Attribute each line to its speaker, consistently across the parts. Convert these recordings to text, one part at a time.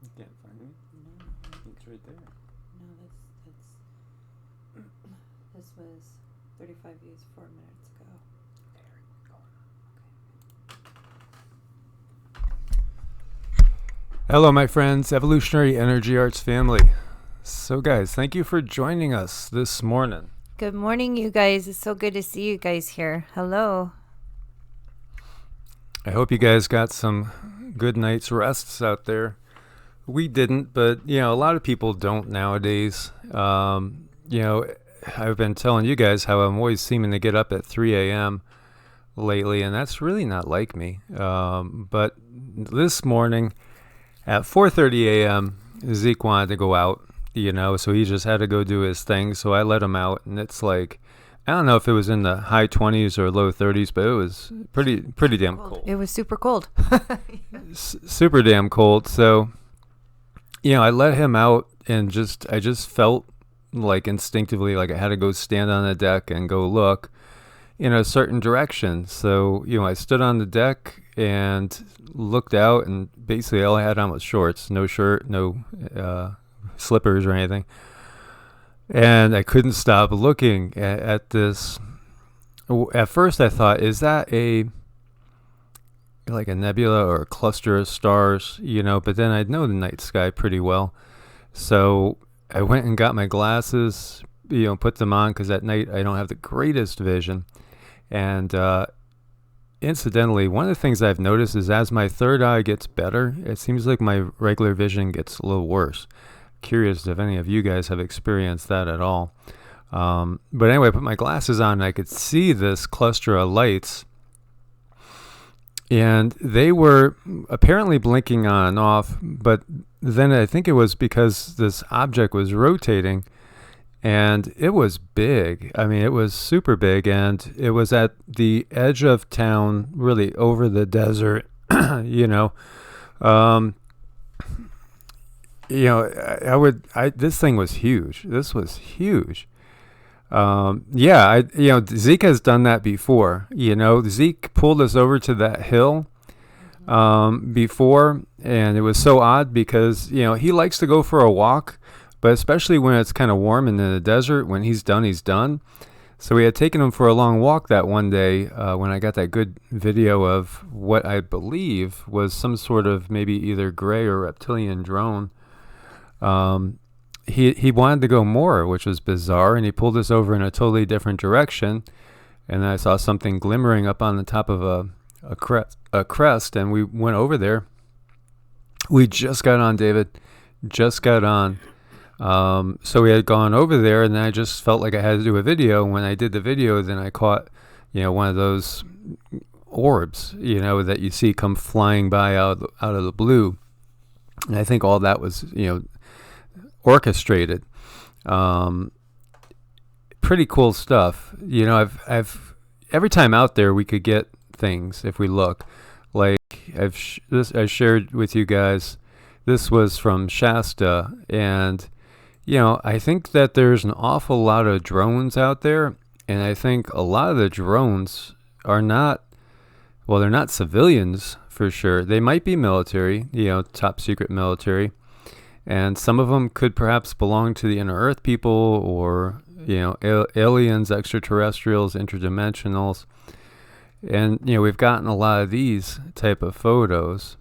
Speaker 1: You can't find me?
Speaker 2: No.
Speaker 1: It's right there.
Speaker 2: No, this was 35 views 4 minutes ago.
Speaker 1: Hello, my friends, Evolutionary Energy Arts family. So, guys, thank you for joining us this morning.
Speaker 2: Good morning, you guys. It's so good to see you guys here. Hello.
Speaker 1: I hope you guys got some good night's rests out there. We didn't, but, a lot of people don't nowadays. I've been telling you guys how I'm always seeming to get up at 3 a.m. lately, and that's really not like me. But this morning at 4:30 a.m., Zeke wanted to go out, so he just had to go do his thing. So I let him out, and it's like, I don't know if it was in the high 20s or low 30s, but it was pretty damn cold.
Speaker 2: It was super cold.
Speaker 1: Super damn cold. So, I let him out, and I just felt like instinctively like I had to go stand on the deck and go look in a certain direction. So, I stood on the deck and looked out, and basically all I had on was shorts, no shirt, no slippers or anything. And I couldn't stop looking at this. At first I thought, is that like a nebula or a cluster of stars, but then I know the night sky pretty well. So I went and got my glasses, put them on, because at night I don't have the greatest vision. And incidentally, one of the things I've noticed is as my third eye gets better, it seems like my regular vision gets a little worse. Curious if any of you guys have experienced that at all. But anyway, I put my glasses on and I could see this cluster of lights, and they were apparently blinking on and off, but then I think it was because this object was rotating, and it was big. I mean, it was super big, and it was at the edge of town, really over the desert, this thing was huge. This was huge. Zeke has done that before. Zeke pulled us over to that hill before, and it was so odd because, he likes to go for a walk, but especially when it's kind of warm in the desert, when he's done, he's done. So we had taken him for a long walk that one day when I got that good video of what I believe was some sort of maybe either gray or reptilian drone. He wanted to go more, which was bizarre, and he pulled us over in a totally different direction. And I saw something glimmering up on the top of a crest, and we went over there. We just got on, David. Just got on. So we had gone over there, and then I just felt like I had to do a video. When I did the video, then I caught, one of those orbs, that you see come flying by out of the blue. And I think all that was, orchestrated. Pretty cool stuff. I've every time out there we could get things if we look. Like I shared with you guys. This was from Shasta, and I think that there's an awful lot of drones out there, and I think a lot of the drones are not, well, they're not civilians for sure. They might be military, top secret military, and some of them could perhaps belong to the inner Earth people or, aliens, extraterrestrials, interdimensionals. And, we've gotten a lot of these type of photos.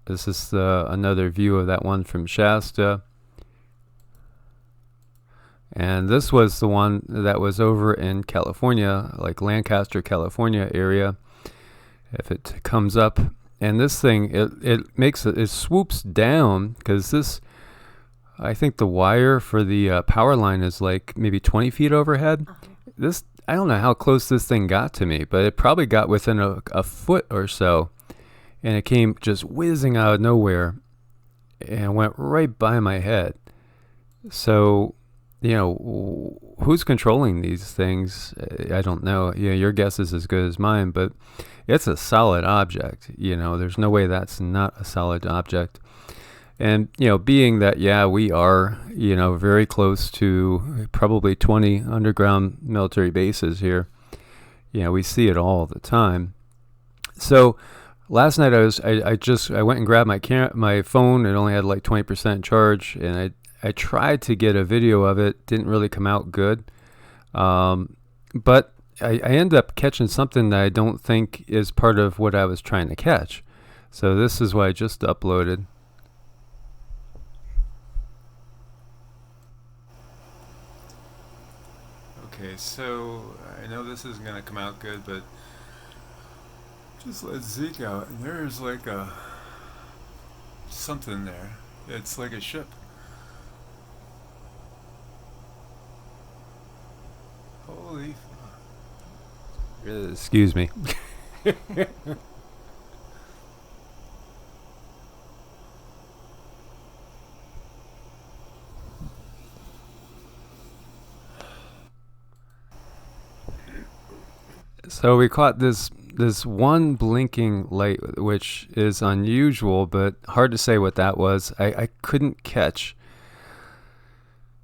Speaker 1: This is another view of that one from Shasta. And this was the one that was over in California, like Lancaster, California area. If it comes up. And this thing, it swoops down, because this, I think the wire for the power line is like maybe 20 feet overhead. This, I don't know how close this thing got to me, but it probably got within a foot or so. And it came just whizzing out of nowhere and went right by my head. So, who's controlling these things? I don't know. Your guess is as good as mine, but it's a solid object. There's no way that's not a solid object. And, being that, we are, very close to probably 20 underground military bases here. We see it all the time. So last night I went and grabbed my phone. It only had like 20% charge, and I tried to get a video of it. Didn't really come out good. But I ended up catching something that I don't think is part of what I was trying to catch. So this is what I just uploaded. Okay, so I know this isn't going to come out good, but just let Zeke out. And there's like something there. It's like a ship. Holy fuck. Excuse me. So we caught this one blinking light, which is unusual, but hard to say what that was. I couldn't catch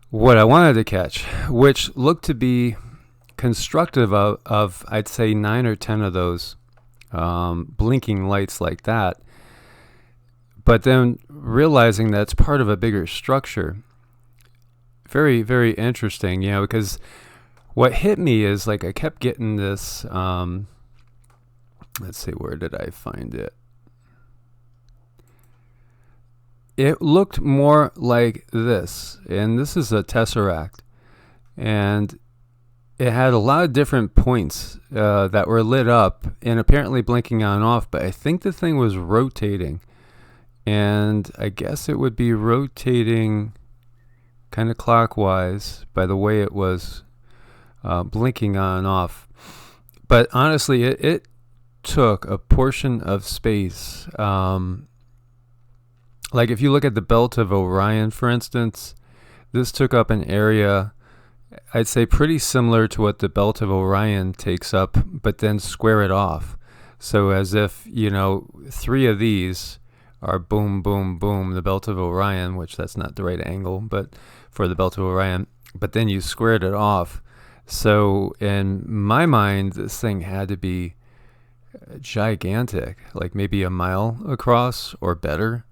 Speaker 1: what I wanted to catch, which looked to be constructive of I'd say 9 or 10 of those blinking lights like that. But then realizing that's part of a bigger structure. Very, very interesting, because what hit me is like I kept getting this, let's see, where did I find it? It looked more like this, and this is a tesseract, and it had a lot of different points that were lit up and apparently blinking on and off, but I think the thing was rotating, and I guess it would be rotating kind of clockwise by the way it was blinking on and off. But honestly, it took a portion of space. Like if you look at the belt of Orion, for instance, this took up an area, I'd say pretty similar to what the belt of Orion takes up, but then square it off. So as if, 3 of these are boom, boom, boom, the belt of Orion, which that's not the right angle, but for the belt of Orion, but then you squared it off. So in my mind, this thing had to be gigantic, like maybe a mile across or better.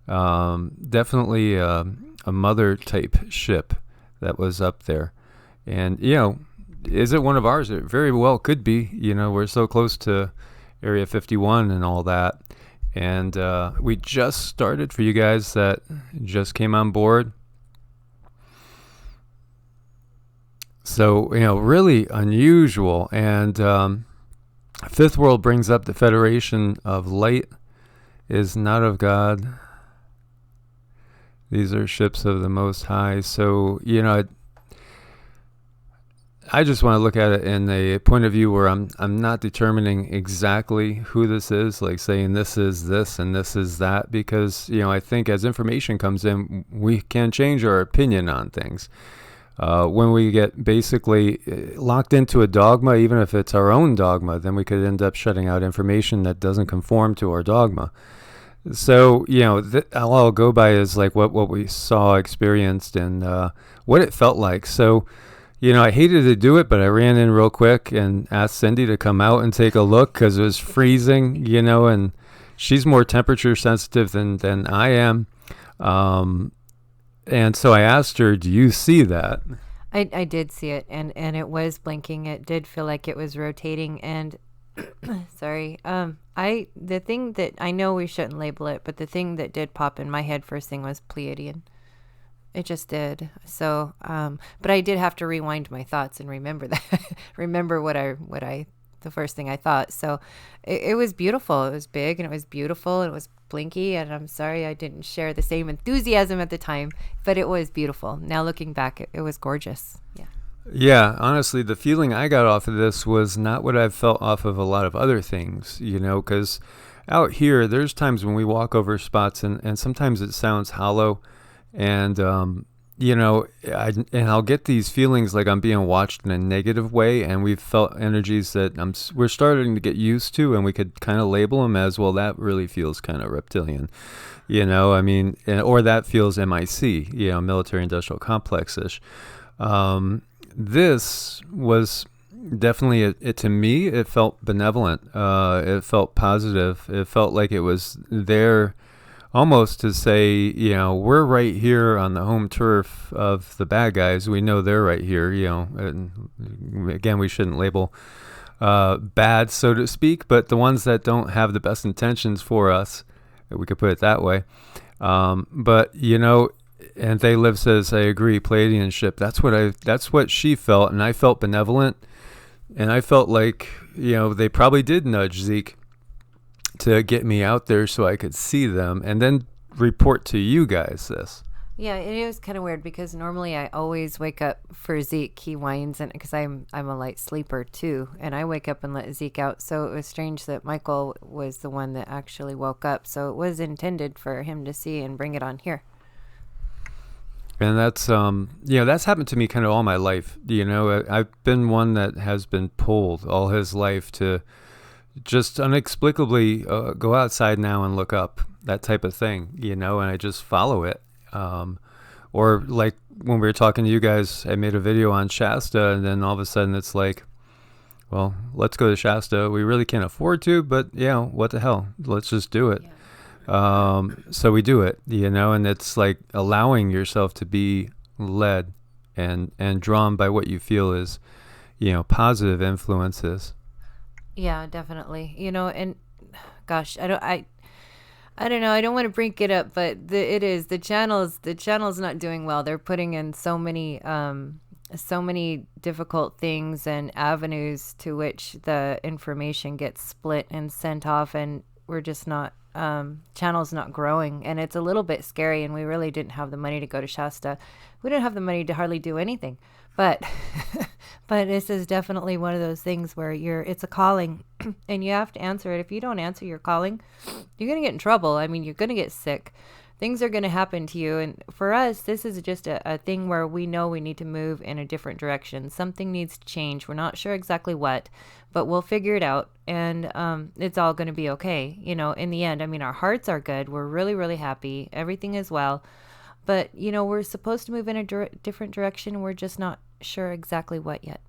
Speaker 1: Definitely a mother type ship that was up there. And, is it one of ours? It very well could be. We're so close to Area 51 and all that. And we just started, for you guys that just came on board. So, really unusual. And Fifth World brings up the Federation of Light is not of God. These are ships of the Most High. So, I just want to look at it in a point of view where I'm not determining exactly who this is, like saying this is this and this is that, because, I think as information comes in, we can change our opinion on things. When we get basically locked into a dogma, even if it's our own dogma, then we could end up shutting out information that doesn't conform to our dogma. So, all I'll go by is like what we saw, experienced, and what it felt like. So, I hated to do it, but I ran in real quick and asked Cindy to come out and take a look because it was freezing, and she's more temperature sensitive than I am. And so I asked her, do you see that?
Speaker 2: I did see it, and it was blinking. It did feel like it was rotating, and sorry. The thing that I know we shouldn't label it, but the thing that did pop in my head first thing was Pleiadian. It just did. So, but I did have to rewind my thoughts and remember that, remember the first thing I thought. So it was beautiful. It was big and it was beautiful and it was blinky. And I'm sorry I didn't share the same enthusiasm at the time, but it was beautiful. Now looking back, it was gorgeous. Yeah.
Speaker 1: Yeah, honestly, the feeling I got off of this was not what I've felt off of a lot of other things, because out here, there's times when we walk over spots and sometimes it sounds hollow. And, I'll get these feelings like I'm being watched in a negative way. And we've felt energies that we're starting to get used to, and we could kind of label them as, well, that really feels kind of reptilian, or that feels MIC, military industrial complex-ish. This was, definitely, it to me, it felt benevolent. It felt positive. It felt like it was there almost to say, we're right here on the home turf of the bad guys. We know they're right here, and again, we shouldn't label bad, so to speak, but the ones that don't have the best intentions for us, we could put it that way. But and They Live says, I agree, Pleiadian ship. That's what she felt, and I felt benevolent, and I felt like, they probably did nudge Zeke to get me out there so I could see them and then report to you guys this.
Speaker 2: Yeah, it was kind of weird because normally I always wake up for Zeke. He whines, and because I'm a light sleeper too, and I wake up and let Zeke out. So it was strange that Michael was the one that actually woke up. So it was intended for him to see and bring it on here.
Speaker 1: And that's that's happened to me kind of all my life. I've been one that has been pulled all his life to just inexplicably go outside now and look up, that type of thing, and I just follow it. Or like when we were talking to you guys, I made a video on Shasta, and then all of a sudden it's like, well, let's go to Shasta. We really can't afford to, but what the hell? Let's just do it. Yeah. So we do it, and it's like allowing yourself to be led and drawn by what you feel is, positive influences.
Speaker 2: Yeah, definitely. And gosh, I don't know. I don't want to bring it up, but the channel's not doing well. They're putting in so many difficult things and avenues to which the information gets split and sent off, and we're just not, channel's not growing, and it's a little bit scary, and we really didn't have the money to go to Shasta. We didn't have the money to hardly do anything, but this is definitely one of those things where it's a calling and you have to answer it. If you don't answer your calling, you're going to get in trouble. I mean, you're going to get sick. Things are going to happen to you. And for us, this is just a thing where we know we need to move in a different direction. Something needs to change. We're not sure exactly what, but we'll figure it out. And it's all going to be okay. In the end, I mean, our hearts are good. We're really, really happy. Everything is well. But, we're supposed to move in a different direction. We're just not sure exactly what yet.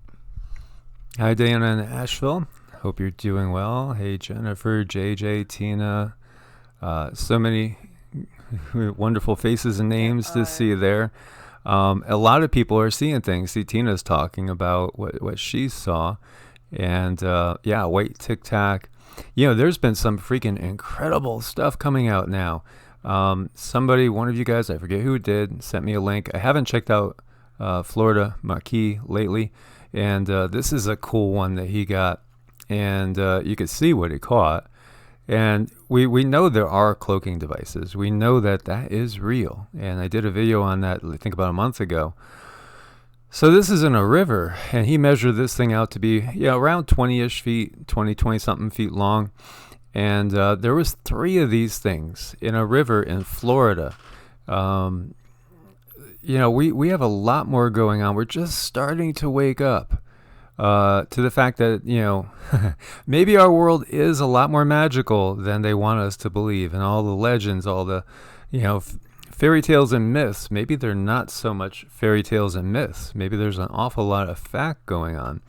Speaker 1: Hi, Diana in Asheville. Hope you're doing well. Hey, Jennifer, JJ, Tina. So many wonderful faces and names to see there. A lot of people are seeing things. See, Tina's talking about what she saw. And, White Tic Tac. There's been some freaking incredible stuff coming out now. Somebody, one of you guys, I forget who did, sent me a link. I haven't checked out Florida Maquis lately, and this is a cool one that he got, and you could see what he caught. And we know there are cloaking devices. We know that is real, and I did a video on that, I think about a month ago. So this is in a river, and he measured this thing out to be around 20-ish feet, 20-something feet long. And there was 3 of these things in a river in Florida. We have a lot more going on. We're just starting to wake up to the fact that, maybe our world is a lot more magical than they want us to believe. And all the legends, all the, fairy tales and myths, maybe they're not so much fairy tales and myths. Maybe there's an awful lot of fact going on.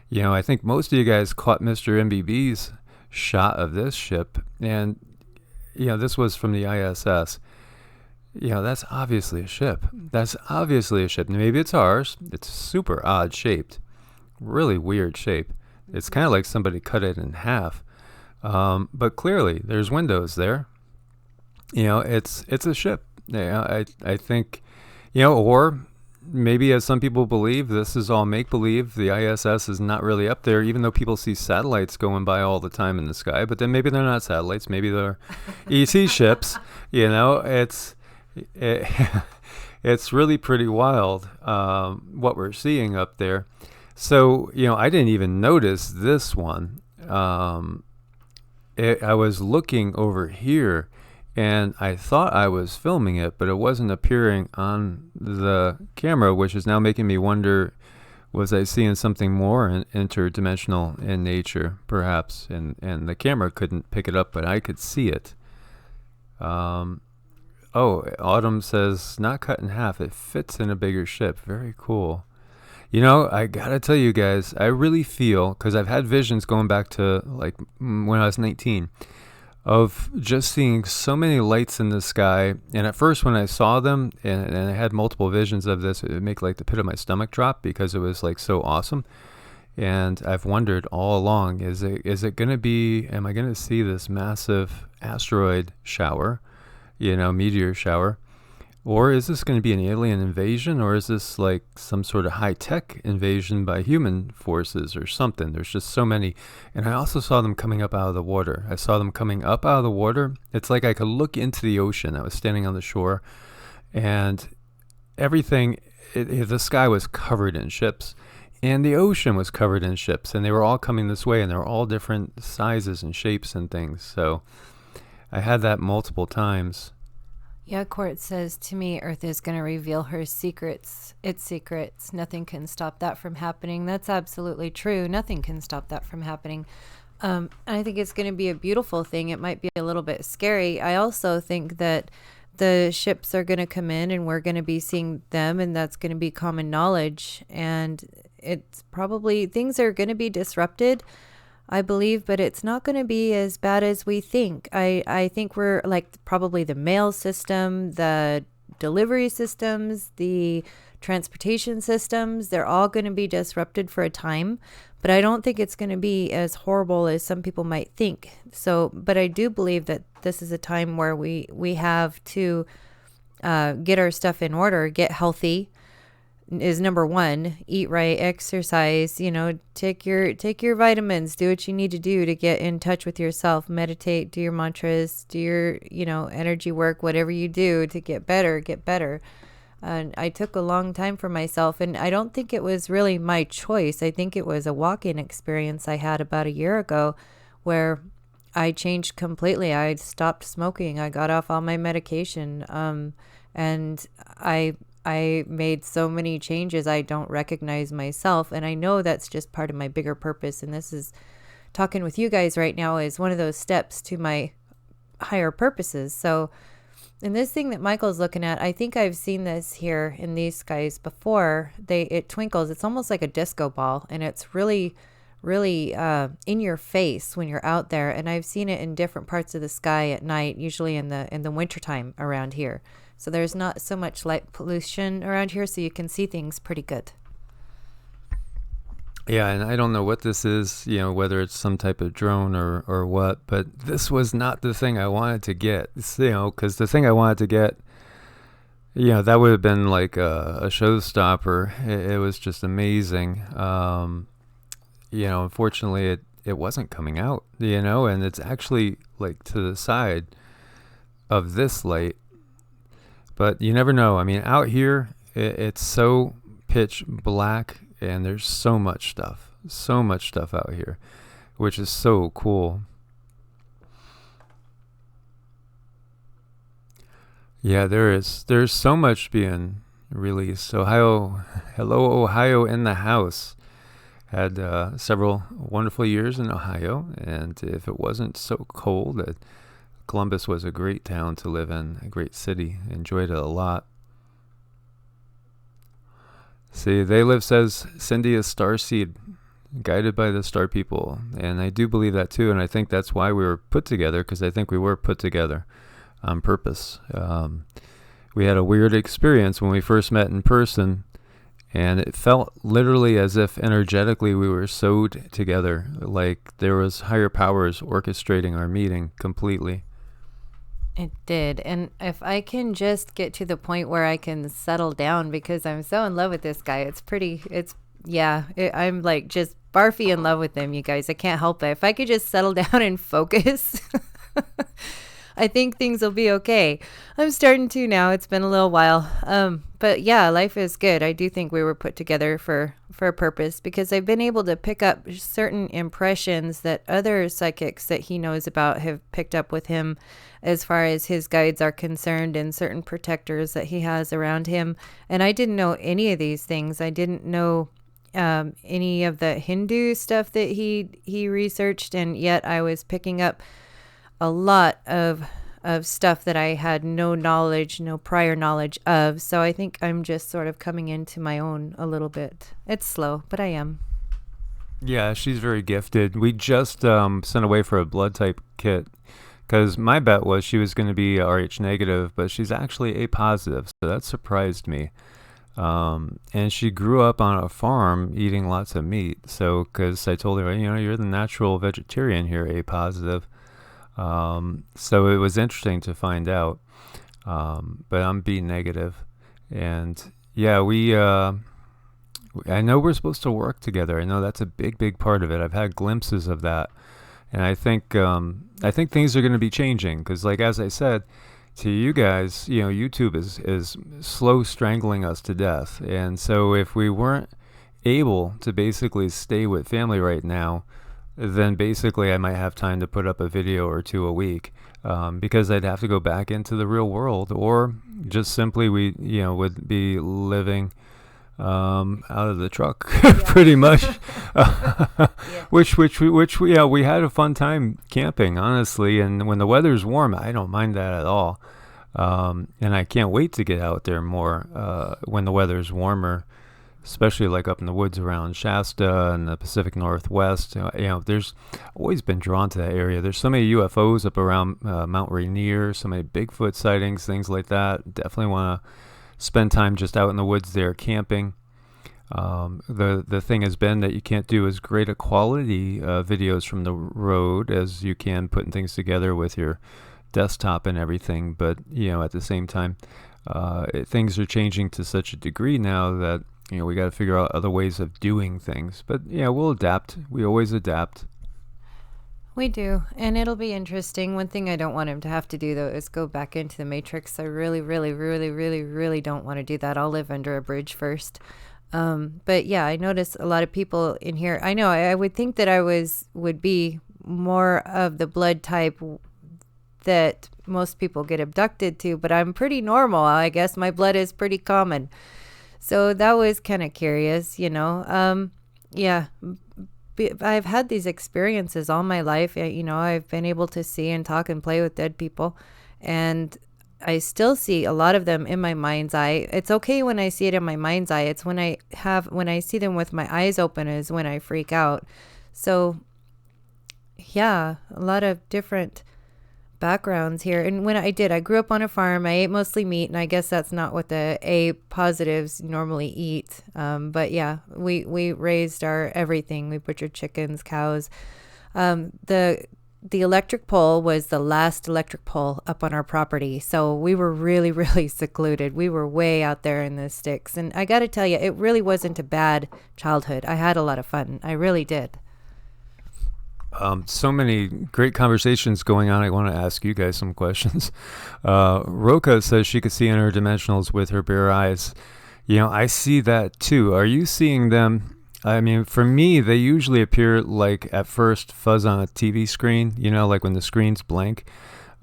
Speaker 1: I think most of you guys caught Mr. MBB's shot of this ship, and this was from the ISS. That's obviously a ship. Maybe it's ours. It's super odd shaped, really weird shape. It's kind of like somebody cut it in half, but clearly there's windows there. It's a ship. I think, or maybe, as some people believe, this is all make-believe. The ISS is not really up there, even though people see satellites going by all the time in the sky. But then maybe they're not satellites. Maybe they're ET ships. It's really pretty wild what we're seeing up there. So, I didn't even notice this one. I was looking over here, and I thought I was filming it, but it wasn't appearing on the camera, which is now making me wonder, was I seeing something more interdimensional in nature, perhaps? And the camera couldn't pick it up, but I could see it. Autumn says, not cut in half. It fits in a bigger ship. Very cool. I gotta tell you guys, I really feel, because I've had visions going back to like when I was 19, of just seeing so many lights in the sky. And at first, when I saw them, and I had multiple visions of this, it would make like the pit of my stomach drop because it was like so awesome. And I've wondered all along, is it going to be, am I going to see this massive asteroid shower, meteor shower? Or is this going to be an alien invasion? Or is this like some sort of high-tech invasion by human forces or something? There's just so many. And I also saw them coming up out of the water. I saw them coming up out of the water. It's like I could look into the ocean. I was standing on the shore, and everything, the sky was covered in ships. And the ocean was covered in ships. And they were all coming this way. And they were all different sizes and shapes and things. So I had that multiple times.
Speaker 2: Yeah, Court says to me, Earth is going to reveal her secrets, its secrets. Nothing can stop that from happening. That's absolutely true. Nothing can stop that from happening. I think it's going to be a beautiful thing. It might be a little bit scary. I also think that the ships are going to come in and we're going to be seeing them, and that's going to be common knowledge. And it's probably, things are going to be disrupted, I believe, but it's not going to be as bad as we think. I think we're like probably the mail system, the delivery systems, the transportation systems, they're all going to be disrupted for a time, but I don't think it's going to be as horrible as some people might think. So, but I do believe that this is a time where we have to get our stuff in order, get healthy, is number one. Eat right, exercise, take your vitamins, do what you need to do to get in touch with yourself, meditate, do your mantras, do your, energy work, whatever you do to get better. And I took a long time for myself, and I don't think it was really my choice. I think it was a walk-in experience I had about a year ago where I changed completely. I stopped smoking. I got off all my medication. And I made so many changes I don't recognize myself. And I know that's just part of my bigger purpose. And this is, talking with you guys right now is one of those steps to my higher purposes. So in this thing that Michael's looking at, I think I've seen this here in these guys before. It twinkles. It's almost like a disco ball, and it's really in your face when you're out there. And I've seen it in different parts of the sky at night, usually in the wintertime around here. So there's not so much light pollution around here, so you can see things pretty good.
Speaker 1: Yeah, and I don't know what this is, whether it's some type of drone or what, but this was not the thing I wanted to get, because the thing I wanted to get, that would have been like a showstopper. It was just amazing. Unfortunately, it wasn't coming out, and it's actually like to the side of this light. But you never know. I mean, out here, it's so pitch black, and there's so much stuff out here, which is so cool. Yeah, there's so much being released. Hello, Ohio in the house. Had several wonderful years in Ohio, and if it wasn't so cold, Columbus was a great town to live in, a great city. Enjoyed it a lot. See, They Live says Cindy is Starseed, guided by the star people. And I do believe that too. And I think that's why we were put together, because I think we were put together on purpose. We had a weird experience when we first met in person. And it felt literally as if energetically we were sewed together, like there was higher powers orchestrating our meeting completely.
Speaker 2: It did. And if I can just get to the point where I can settle down, because I'm so in love with this guy. I'm like just barfy in love with him, you guys. I can't help it. If I could just settle down and focus, I think things will be okay. I'm starting to now. It's been a little while. But yeah, life is good. I do think we were put together for a purpose, because I've been able to pick up certain impressions that other psychics that he knows about have picked up with him, as far as his guides are concerned, and certain protectors that he has around him. And I didn't know any of these things. I didn't know any of the Hindu stuff that he researched, and yet I was picking up a lot of of stuff that I had no prior knowledge of. So I think I'm just sort of coming into my own a little bit. It's slow, but I am.
Speaker 1: Yeah, she's very gifted. We just sent away for a blood type kit because my bet was she was going to be Rh negative, but she's actually A positive, so that surprised me. And she grew up on a farm eating lots of meat. So, because I told her, you're the natural vegetarian here, A positive. So it was interesting to find out. But I'm B negative. And yeah, I know we're supposed to work together. I know that's a big, big part of it. I've had glimpses of that. And I think things are going to be changing because, like, as I said, to you guys, YouTube is slow strangling us to death. And so if we weren't able to basically stay with family right now, then basically I might have time to put up a video or two a week, because I'd have to go back into the real world, or just simply we would be living out of the truck pretty much. Which we had a fun time camping, honestly, and when the weather's warm I don't mind that at all. And I can't wait to get out there more when the weather's warmer, especially like up in the woods around Shasta and the Pacific Northwest. There's always been drawn to that area. There's so many UFOs up around Mount Rainier, so many Bigfoot sightings, things like that. Definitely want to spend time just out in the woods there camping. The thing has been that you can't do as great a quality videos from the road as you can putting things together with your desktop and everything, but at the same time, things are changing to such a degree now that we got to figure out other ways of doing things. But we'll adapt. We always adapt.
Speaker 2: We do, and it'll be interesting. One thing I don't want him to have to do, though, is go back into the Matrix. I really, really, really, really, really don't want to do that. I'll live under a bridge first. But yeah, I notice a lot of people in here. I know I would think that I would be more of the blood type that most people get abducted to, but I'm pretty normal. I guess my blood is pretty common. So that was kind of curious, yeah. I've had these experiences all my life. I've been able to see and talk and play with dead people, and I still see a lot of them in my mind's eye. It's okay when I see it in my mind's eye. It's when I see them with my eyes open is when I freak out. So yeah, a lot of different backgrounds here. And when I grew up on a farm. I ate mostly meat, and I guess that's not what the A positives normally eat. But yeah, we raised our everything. We butchered chickens, cows. The electric pole was the last electric pole up on our property. So we were really, really secluded. We were way out there in the sticks. And I got to tell you, it really wasn't a bad childhood. I had a lot of fun. I really did.
Speaker 1: So many great conversations going on. I want to ask you guys some questions. Roka says she could see interdimensionals with her bare eyes. I see that too. Are you seeing them? I mean, for me, they usually appear like at first fuzz on a TV screen, like when the screen's blank,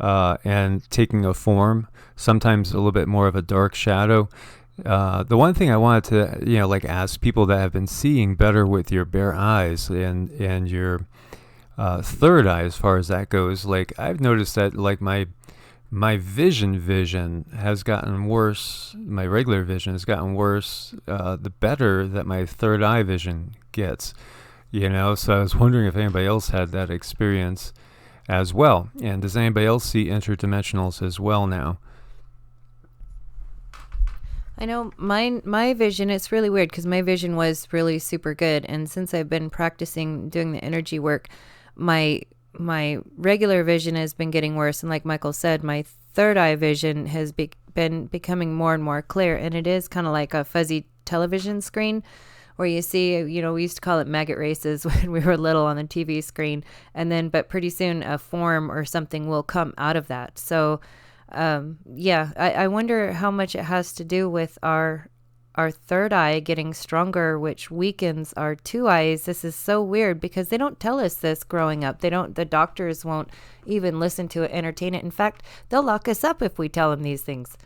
Speaker 1: and taking a form, sometimes a little bit more of a dark shadow. The one thing I wanted to, ask people that have been seeing better with your bare eyes and your third eye, as far as that goes, I've noticed that my vision has gotten worse. My regular vision has gotten worse the better that my third eye vision gets, so I was wondering if anybody else had that experience as well. And does anybody else see interdimensionals as well now?
Speaker 2: I know my vision, it's really weird because my vision was really super good, and since I've been practicing doing the energy work, my regular vision has been getting worse, and like Michael said, my third eye vision has been becoming more and more clear, and it is kind of like a fuzzy television screen where you see, we used to call it maggot races when we were little on the TV screen, but pretty soon a form or something will come out of that. So I wonder how much it has to do with our third eye getting stronger, which weakens our two eyes. This is so weird because they don't tell us this growing up. The doctors won't even listen to it, entertain it. In fact, they'll lock us up if we tell them these things.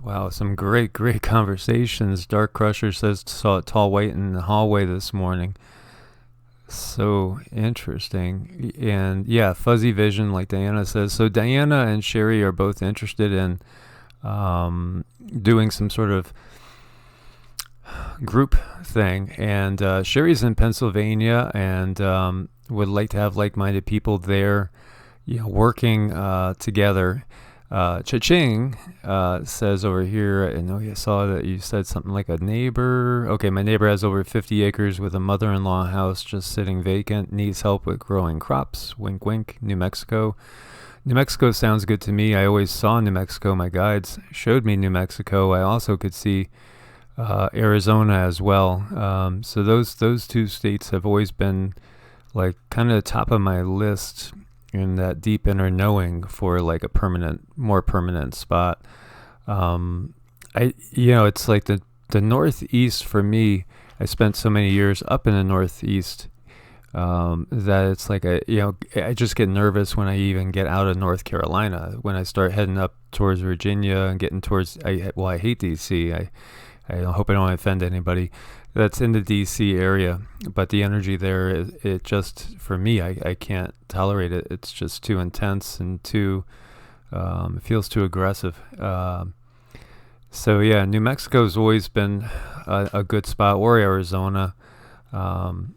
Speaker 1: Wow, some great conversations. Dark Crusher says saw a tall white in the hallway this morning. So interesting. And yeah, fuzzy vision, like Diana says. So Diana and Sherry are both interested in doing some sort of group thing. And Sherry's in Pennsylvania and would like to have like-minded people there, working together. Cha-ching says over here, I know you saw that you said something like a neighbor. Okay, my neighbor has over 50 acres with a mother-in-law house just sitting vacant, needs help with growing crops. Wink, wink, New Mexico. New Mexico sounds good to me. I always saw New Mexico. My guides showed me New Mexico. I also could see Arizona as well. So those two states have always been like kind of top of my list in that deep inner knowing for like a more permanent spot. It's like the Northeast for me. I spent so many years up in the Northeast that it's like I just get nervous when I even get out of North Carolina. When I start heading up towards Virginia and getting towards, I hate DC. I hope I don't offend anybody that's in the DC area, but the energy there, it just, for me, I can't tolerate it. It's just too intense and it feels too aggressive. So yeah, New Mexico's always been a good spot, or Arizona. And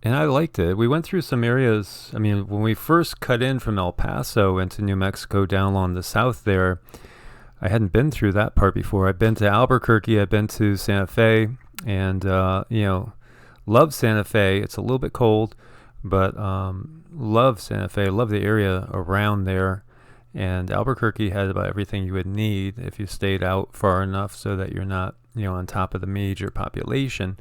Speaker 1: I liked it. We went through some areas. I mean, when we first cut in from El Paso into New Mexico down along the south there, I hadn't been through that part before. I've been to Albuquerque, I've been to Santa Fe, and, love Santa Fe. It's a little bit cold, but love Santa Fe, love the area around there. And Albuquerque had about everything you would need if you stayed out far enough so that you're not, on top of the major population.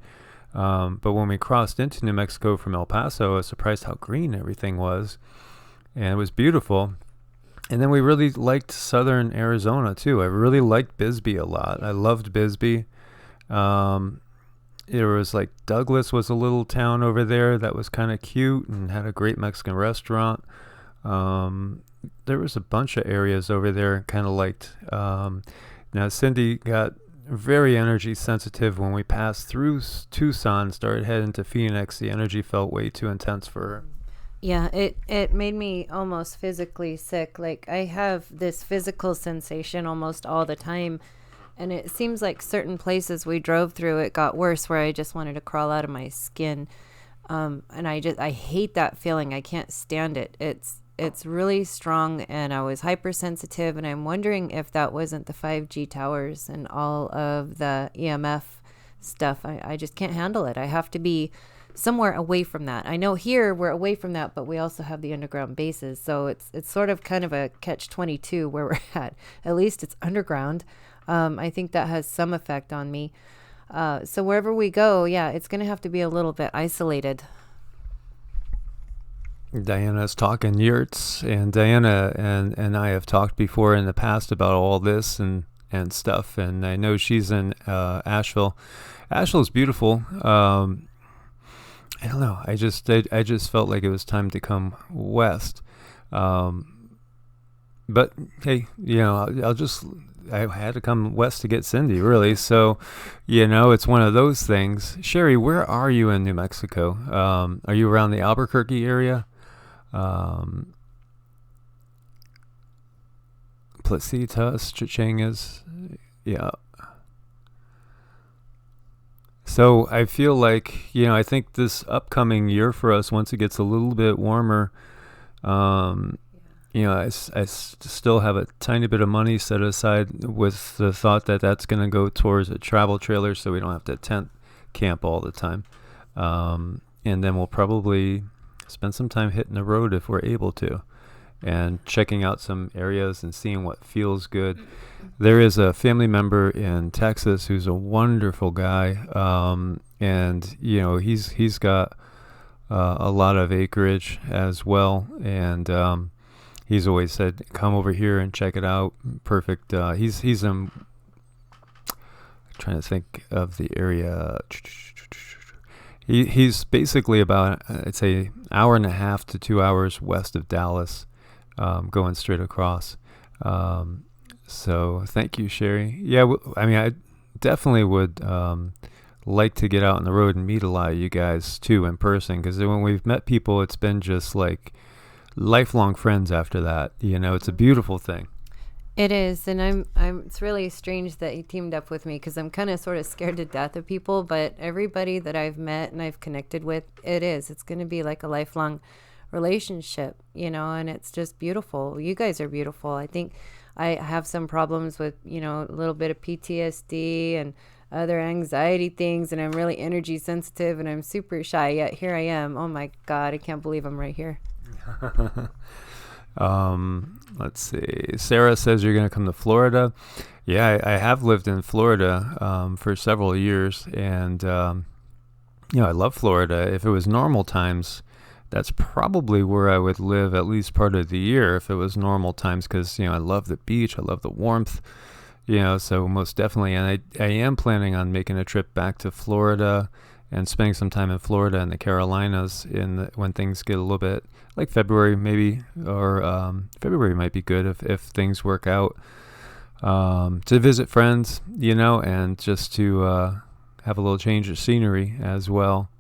Speaker 1: But when we crossed into New Mexico from El Paso, I was surprised how green everything was. And it was beautiful. And then we really liked southern Arizona too. I really liked Bisbee a lot. I loved Bisbee. It was like Douglas was a little town over there that was kind of cute and had a great Mexican restaurant. There was a bunch of areas over there I kind of liked. Now Cindy got very energy sensitive when we passed through Tucson, started heading to Phoenix. The energy felt way too intense for her.
Speaker 2: Yeah, it made me almost physically sick. Like, I have this physical sensation almost all the time. And it seems like certain places we drove through, it got worse, where I just wanted to crawl out of my skin. And I hate that feeling. I can't stand it. It's really strong, and I was hypersensitive. And I'm wondering if that wasn't the 5G towers and all of the EMF stuff. I just can't handle it. I have to be somewhere away from that. I know here we're away from that, but we also have the underground bases. So it's sort of kind of a catch-22 where we're at. At least it's underground. I think that has some effect on me. So wherever we go, yeah, it's going to have to be a little bit isolated.
Speaker 1: Diana's talking yurts, and Diana and I have talked before in the past about all this and stuff. And I know she's in Asheville. Asheville's beautiful. I don't know. I just felt like it was time to come west. But hey, I had to come west to get Cindy, really. So, it's one of those things. Sherry, where are you in New Mexico? Are you around the Albuquerque area? Placitas, Chichangas, yeah. So I feel like, I think this upcoming year for us, once it gets a little bit warmer, I still have a tiny bit of money set aside with the thought that that's going to go towards a travel trailer so we don't have to tent camp all the time. And then we'll probably spend some time hitting the road if we're able to, and checking out some areas and seeing what feels good. There is a family member in Texas who's a wonderful guy, and he's got a lot of acreage as well, and he's always said, come over here and check it out. Perfect. He's I'm trying to think of the area. He's basically about, I'd say, hour and a half to 2 hours west of Dallas, going straight across. So thank you, Sherry. Yeah, I definitely would like to get out on the road and meet a lot of you guys too in person, because when we've met people, it's been just like lifelong friends after that. It's a beautiful thing.
Speaker 2: It is, and I'm it's really strange that he teamed up with me, because I'm kind of sort of scared to death of people, but everybody that I've met and I've connected with, it's going to be like a lifelong relationship, and it's just beautiful. You guys are beautiful. I think I have some problems with, a little bit of PTSD and other anxiety things, and I'm really energy sensitive, and I'm super shy, yet here I am. Oh my God, I can't believe I'm right here.
Speaker 1: Let's see. Sarah says you're going to come to Florida. Yeah, I have lived in Florida for several years, and I love Florida. If it was normal times, that's probably where I would live at least part of the year if it was normal times, because I love the beach, I love the warmth, so most definitely. And I am planning on making a trip back to Florida and spending some time in Florida and the Carolinas when things get a little bit like February maybe, or February might be good if things work out, to visit friends, and just to have a little change of scenery as well.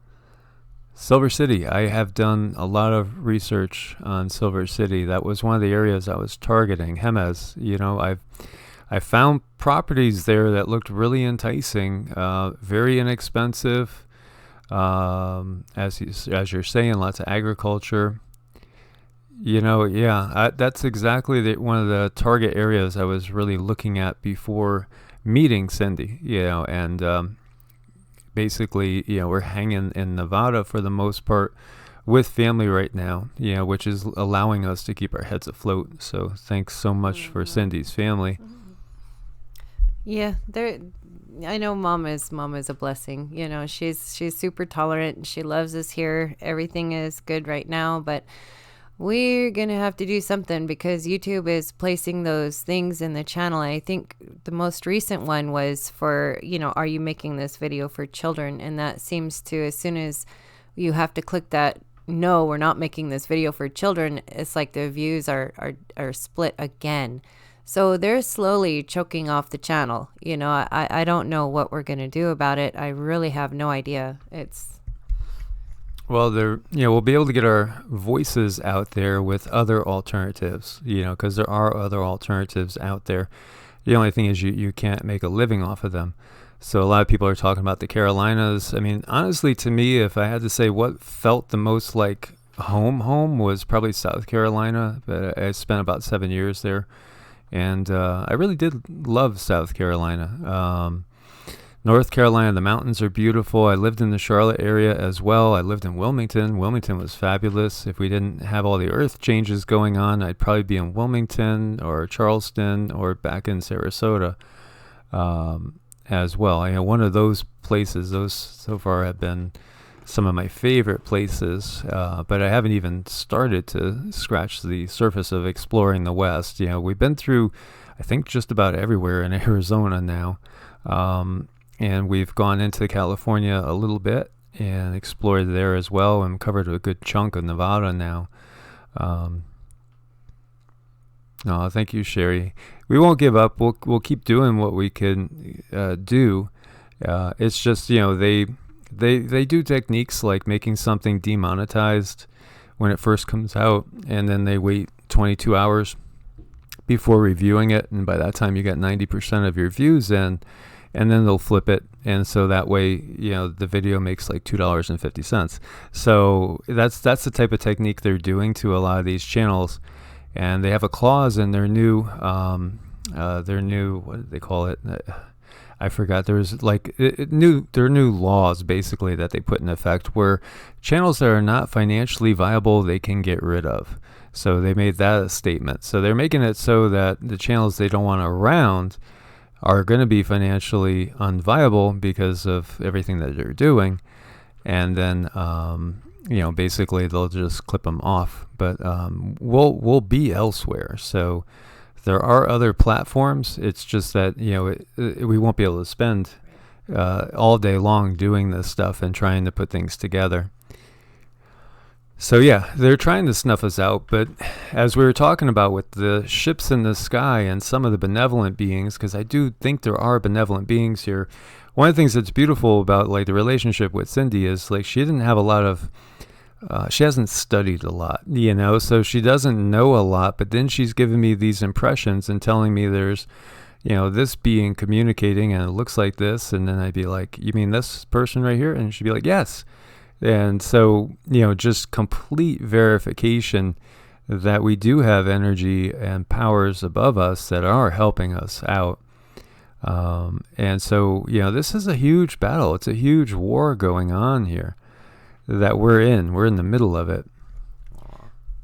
Speaker 1: Silver City. I have done a lot of research on Silver City. That was one of the areas I was targeting. Jemez, I found properties there that looked really enticing, very inexpensive. As you're saying, lots of agriculture. That's exactly one of the target areas I was really looking at before meeting Cindy. And basically, we're hanging in Nevada for the most part with family right now, which is allowing us to keep our heads afloat. So thanks so much for Cindy's family.
Speaker 2: Yeah, I know mom is a blessing. She's super tolerant. She loves us here. Everything is good right now, but we're going to have to do something, because YouTube is placing those things in the channel. I think the most recent one was for, are you making this video for children? And that seems to, as soon as you have to click that, no, we're not making this video for children, it's like the views are split again. So they're slowly choking off the channel. I don't know what we're going to do about it. I really have no idea.
Speaker 1: Well, we'll be able to get our voices out there with other alternatives, because there are other alternatives out there. The only thing is you can't make a living off of them. So a lot of people are talking about the Carolinas. I mean, honestly, to me, if I had to say what felt the most like home was probably South Carolina. But I spent about 7 years there. And I really did love South Carolina. North Carolina, the mountains are beautiful. I lived in the Charlotte area as well. I lived in Wilmington. Wilmington was fabulous. If we didn't have all the earth changes going on, I'd probably be in Wilmington or Charleston or back in Sarasota as well. One of those places, those so far have been some of my favorite places, but I haven't even started to scratch the surface of exploring the West. We've been through, I think, just about everywhere in Arizona now. And we've gone into California a little bit and explored there as well, and covered a good chunk of Nevada now. No, thank you, Sherry. We won't give up. We'll keep doing what we can do. It's just, they do techniques like making something demonetized when it first comes out, and then they wait 22 hours before reviewing it, and by that time you got 90% of your views in. And then they'll flip it, and so that way, the video makes like $2.50. So that's the type of technique they're doing to a lot of these channels, and they have a clause in their new, what did they call it? I forgot. There's like there are new laws basically that they put in effect where channels that are not financially viable they can get rid of. So they made that a statement. So they're making it so that the channels they don't want around are going to be financially unviable because of everything that they're doing, and then basically they'll just clip them off. But we'll be elsewhere, so there are other platforms. It's just that we won't be able to spend all day long doing this stuff and trying to put things together. So yeah, they're trying to snuff us out, but as we were talking about with the ships in the sky and some of the benevolent beings, because I do think there are benevolent beings here, one of the things that's beautiful about like the relationship with Cindy is like she didn't have a lot of she hasn't studied a lot, you know, so she doesn't know a lot, but then she's giving me these impressions and telling me there's, you know, this being communicating and it looks like this. And then I'd be like, you mean this person right here? And she'd be like, yes. And so, you know, just complete verification that we do have energy and powers above us that are helping us out. And so, you know, this is a huge battle. It's a huge war going on here that we're in. We're in the middle of it.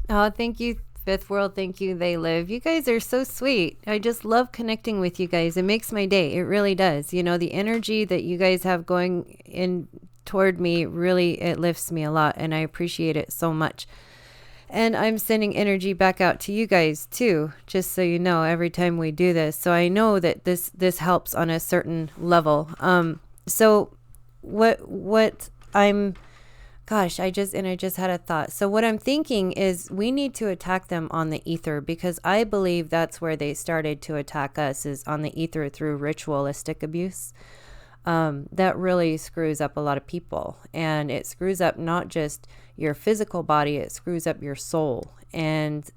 Speaker 2: Oh, thank you, Fifth World. Thank you, They Live. You guys are so sweet. I just love connecting with you guys. It makes my day. It really does. You know, the energy that you guys have going in toward me, really, it lifts me a lot, and I appreciate it so much. And I'm sending energy back out to you guys too, just so you know, every time we do this. So I know that this helps on a certain level. So what I'm Gosh, I just had a thought. So what I'm thinking is we need to attack them on the ether, because I believe that's where they started to attack us, is on the ether through ritualistic abuse. That really screws up a lot of people, and it screws up not just your physical body, it screws up your soul. And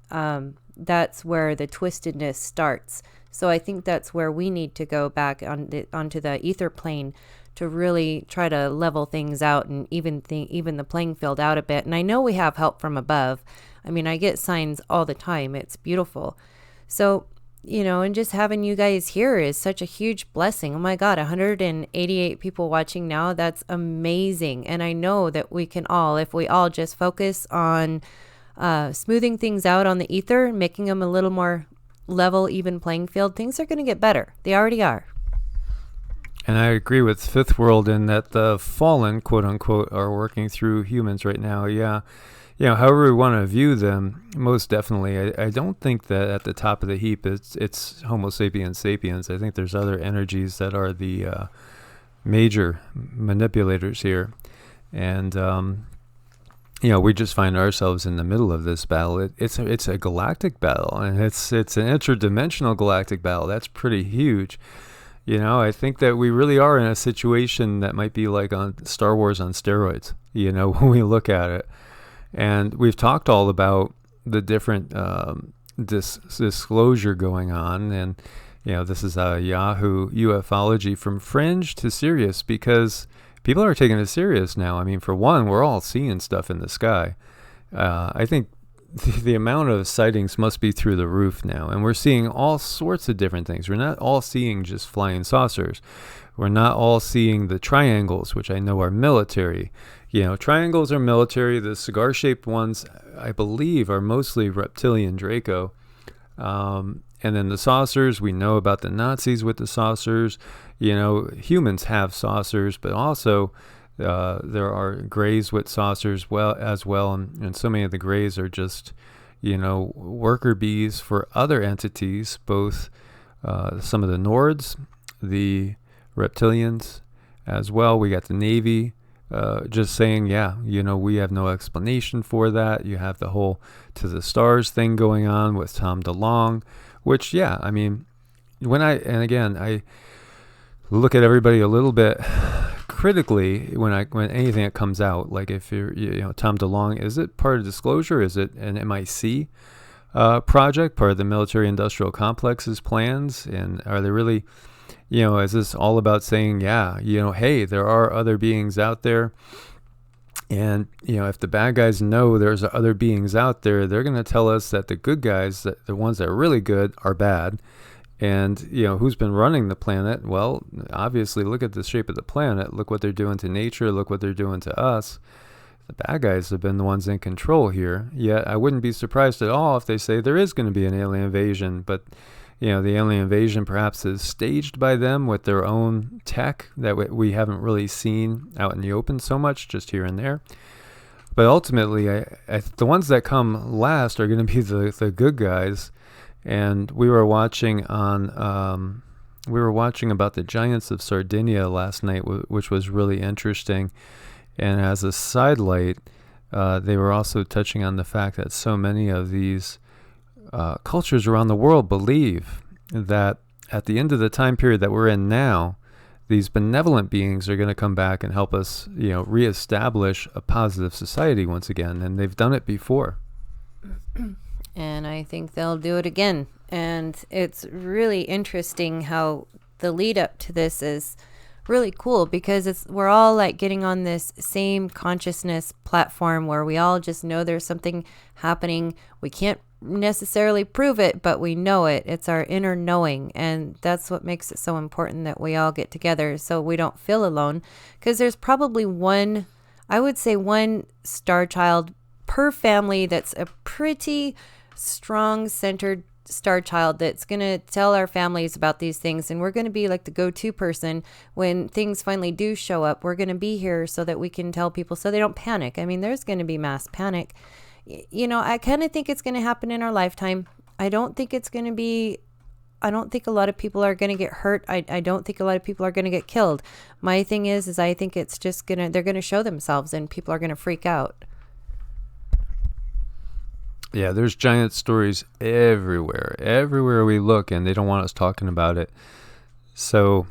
Speaker 2: that's where the twistedness starts. So I think that's where we need to go back onto the ether plane to really try to level things out and even the playing field out a bit. And I know we have help from above. I mean, I get signs all the time. It's beautiful. So, you know, and just having you guys here is such a huge blessing. Oh my God, 188 people watching now. That's amazing. And I know that we can all, if we all just focus on smoothing things out on the ether, making them a little more level, even playing field, things are going to get better. They already are.
Speaker 1: And I agree with Fifth World in that the fallen, quote unquote, are working through humans right now. Yeah. You know, however we want to view them, most definitely. I don't think that at the top of the heap it's Homo sapiens sapiens. I think there's other energies that are the major manipulators here. And, you know, we just find ourselves in the middle of this battle. It's a galactic battle, and it's an interdimensional galactic battle. That's pretty huge. You know, I think that we really are in a situation that might be like on Star Wars on steroids, you know, when we look at it. And we've talked all about the different disclosure going on. And, you know, this is a Yahoo ufology from fringe to serious, because people are taking it serious now. I mean, for one, we're all seeing stuff in the sky. I think the amount of sightings must be through the roof now, and we're seeing all sorts of different things. We're not all seeing just flying saucers. We're not all seeing the triangles, which I know are military. You know, triangles are military. The cigar-shaped ones, I believe, are mostly reptilian Draco. And then the saucers, we know about the Nazis with the saucers. You know, humans have saucers, but also there are grays with saucers as well, and so many of the grays are just, you know, worker bees for other entities, both some of the Nords, the reptilians as well. We got the Navy just saying, yeah, you know, we have no explanation for that. You have the whole To the Stars thing going on with Tom DeLonge, which, yeah, I mean, I look at everybody a little bit critically when anything that comes out, like if you're, you know, Tom DeLonge, is it part of disclosure? Is it an MIC project, part of the military industrial complex's plans? And are they really, you know, is this all about saying, yeah, you know, hey, there are other beings out there, and, you know, if the bad guys know there's other beings out there, they're going to tell us that the good guys, that the ones that are really good, are bad. And, you know, who's been running the planet? Well, obviously, look at the shape of the planet. Look what they're doing to nature. Look what they're doing to us. The bad guys have been the ones in control here. Yet I wouldn't be surprised at all if they say there is going to be an alien invasion. But, you know, the alien invasion perhaps is staged by them with their own tech that we haven't really seen out in the open so much, just here and there. But ultimately, the ones that come last are going to be the good guys. And we were watching about the giants of Sardinia last night, which was really interesting. And as a sidelight, they were also touching on the fact that so many of these cultures around the world believe that at the end of the time period that we're in now, these benevolent beings are going to come back and help us, reestablish a positive society once again. And they've done it before.
Speaker 2: And I think they'll do it again. And it's really interesting how the lead up to this is really cool, because we're all like getting on this same consciousness platform where we all just know there's something happening. We can't necessarily prove it, but we know it. It's our inner knowing, and that's what makes it so important that we all get together so we don't feel alone, because there's probably one star child per family that's a pretty strong centered star child that's going to tell our families about these things, and we're going to be like the go-to person when things finally do show up. We're going to be here so that we can tell people so they don't panic. I mean, there's going to be mass panic. I kind of think it's going to happen in our lifetime. I don't think a lot of people are going to get hurt. I don't think a lot of people are going to get killed. My thing is I think it's just they're going to show themselves and people are going to freak out.
Speaker 1: Yeah, there's giant stories everywhere we look, and they don't want us talking about it. So,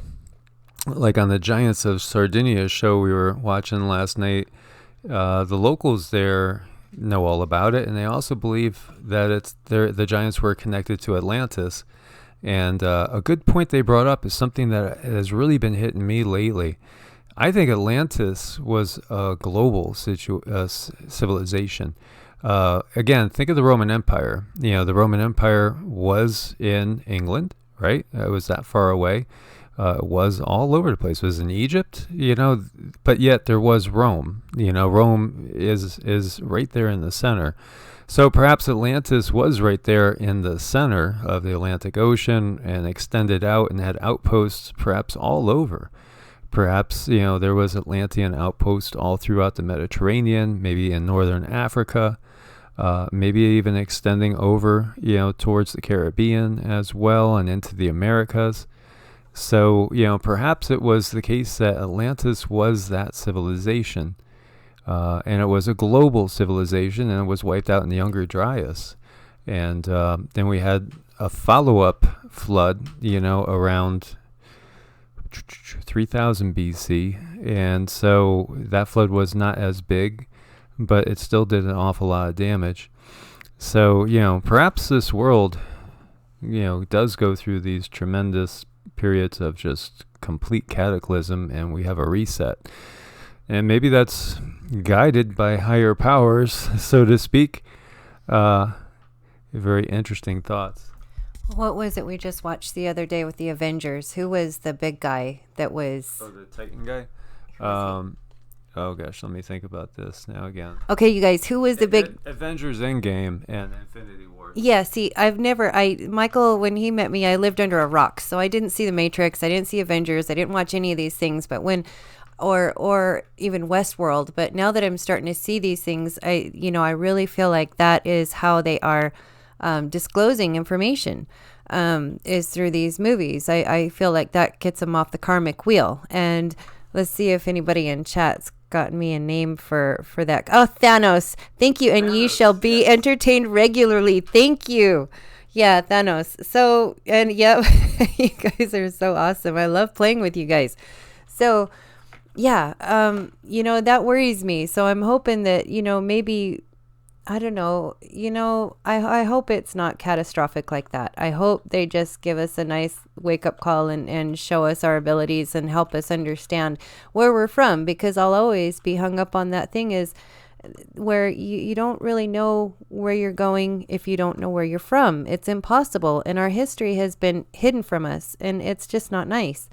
Speaker 1: like on the Giants of Sardinia show we were watching last night, the locals there know all about it, and they also believe that the giants were connected to Atlantis. And a good point they brought up is something that has really been hitting me lately. I think Atlantis was a global civilization. Again, think of the Roman Empire. The Roman Empire was in England, right? It was that far away. It was all over the place. It was in Egypt, but yet there was Rome. Rome is right there in the center. So perhaps Atlantis was right there in the center of the Atlantic Ocean and extended out and had outposts perhaps all over. Perhaps, there was Atlantean outposts all throughout the Mediterranean, maybe in northern Africa, maybe even extending over, towards the Caribbean as well and into the Americas. So, perhaps it was the case that Atlantis was that civilization, and it was a global civilization, and it was wiped out in the Younger Dryas. And then we had a follow-up flood, around 3000 BC, and so that flood was not as big, but it still did an awful lot of damage. So, perhaps this world, does go through these tremendous periods of just complete cataclysm, and we have a reset. And maybe that's guided by higher powers, so to speak. Very interesting thoughts.
Speaker 2: What was it we just watched the other day with the Avengers? Who was the big guy that was...
Speaker 1: Oh, the Titan guy? Oh gosh, let me think about this now again.
Speaker 2: Okay, you guys, who was the big...
Speaker 1: Avengers Endgame and Infinity War.
Speaker 2: Yeah, see, Michael, when he met me, I lived under a rock, so I didn't see The Matrix, I didn't see Avengers, I didn't watch any of these things, but or even Westworld, but now that I'm starting to see these things, I really feel like that is how they are disclosing information, is through these movies. I feel like that gets them off the karmic wheel. And let's see if anybody in chat's gotten me a name for that. Oh, Thanos. Thank you. And ye shall be entertained regularly. Thank you. Yeah, Thanos. So, and yeah, you guys are so awesome. I love playing with you guys. So, yeah, that worries me. So I'm hoping that, maybe, I don't know, I hope it's not catastrophic like that. I hope they just give us a nice wake-up call and show us our abilities and help us understand where we're from, because I'll always be hung up on that thing is where you don't really know where you're going if you don't know where you're from. It's impossible, and our history has been hidden from us, and it's just not nice.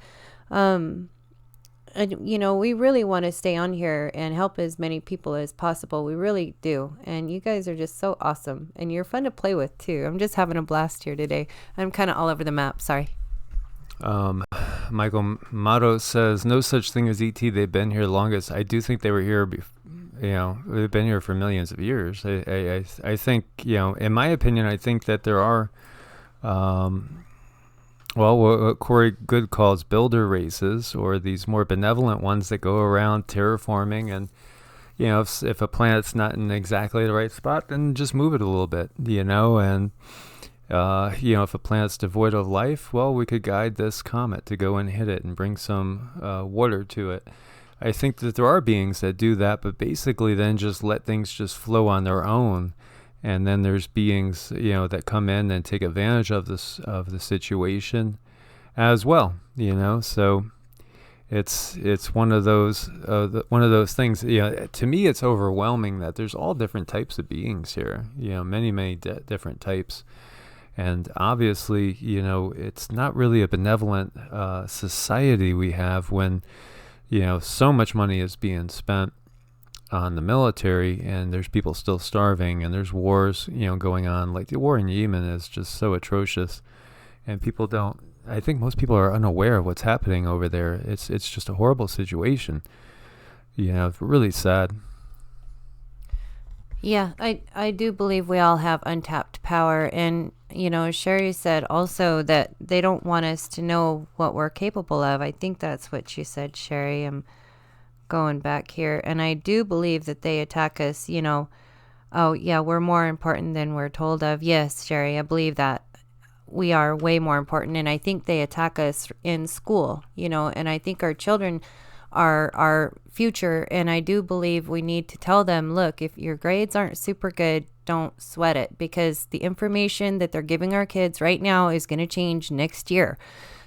Speaker 2: And, we really want to stay on here and help as many people as possible. We really do. And you guys are just so awesome. And you're fun to play with, too. I'm just having a blast here today. I'm kind of all over the map. Sorry.
Speaker 1: Michael Mato says, no such thing as ET. They've been here the longest. I do think they were here they've been here for millions of years. I think, in my opinion, I think that there are... what Corey Good calls builder races, or these more benevolent ones that go around terraforming, and if a planet's not in exactly the right spot, then just move it a little bit, and If a planet's devoid of life, well, we could guide this comet to go and hit it and bring some water to it. I think that there are beings that do that, but basically then just let things just flow on their own. And then there's beings, that come in and take advantage of the situation as well, So it's one of those things. To me, it's overwhelming that there's all different types of beings here. Many different types, and obviously, it's not really a benevolent society we have when so much money is being spent on the military, and there's people still starving, and there's wars, going on. Like the war in Yemen is just so atrocious, and I think most people are unaware of what's happening over there. It's just a horrible situation. Really sad.
Speaker 2: Yeah, I do believe we all have untapped power. And, Sherry said also that they don't want us to know what we're capable of. I think that's what she said, Sherry. I'm going back here. And I do believe that they attack us, oh, yeah, we're more important than we're told of. Yes, Sherry, I believe that. We are way more important. And I think they attack us in school, and I think our children are our future. And I do believe we need to tell them, look, if your grades aren't super good, don't sweat it, because the information that they're giving our kids right now is going to change next year.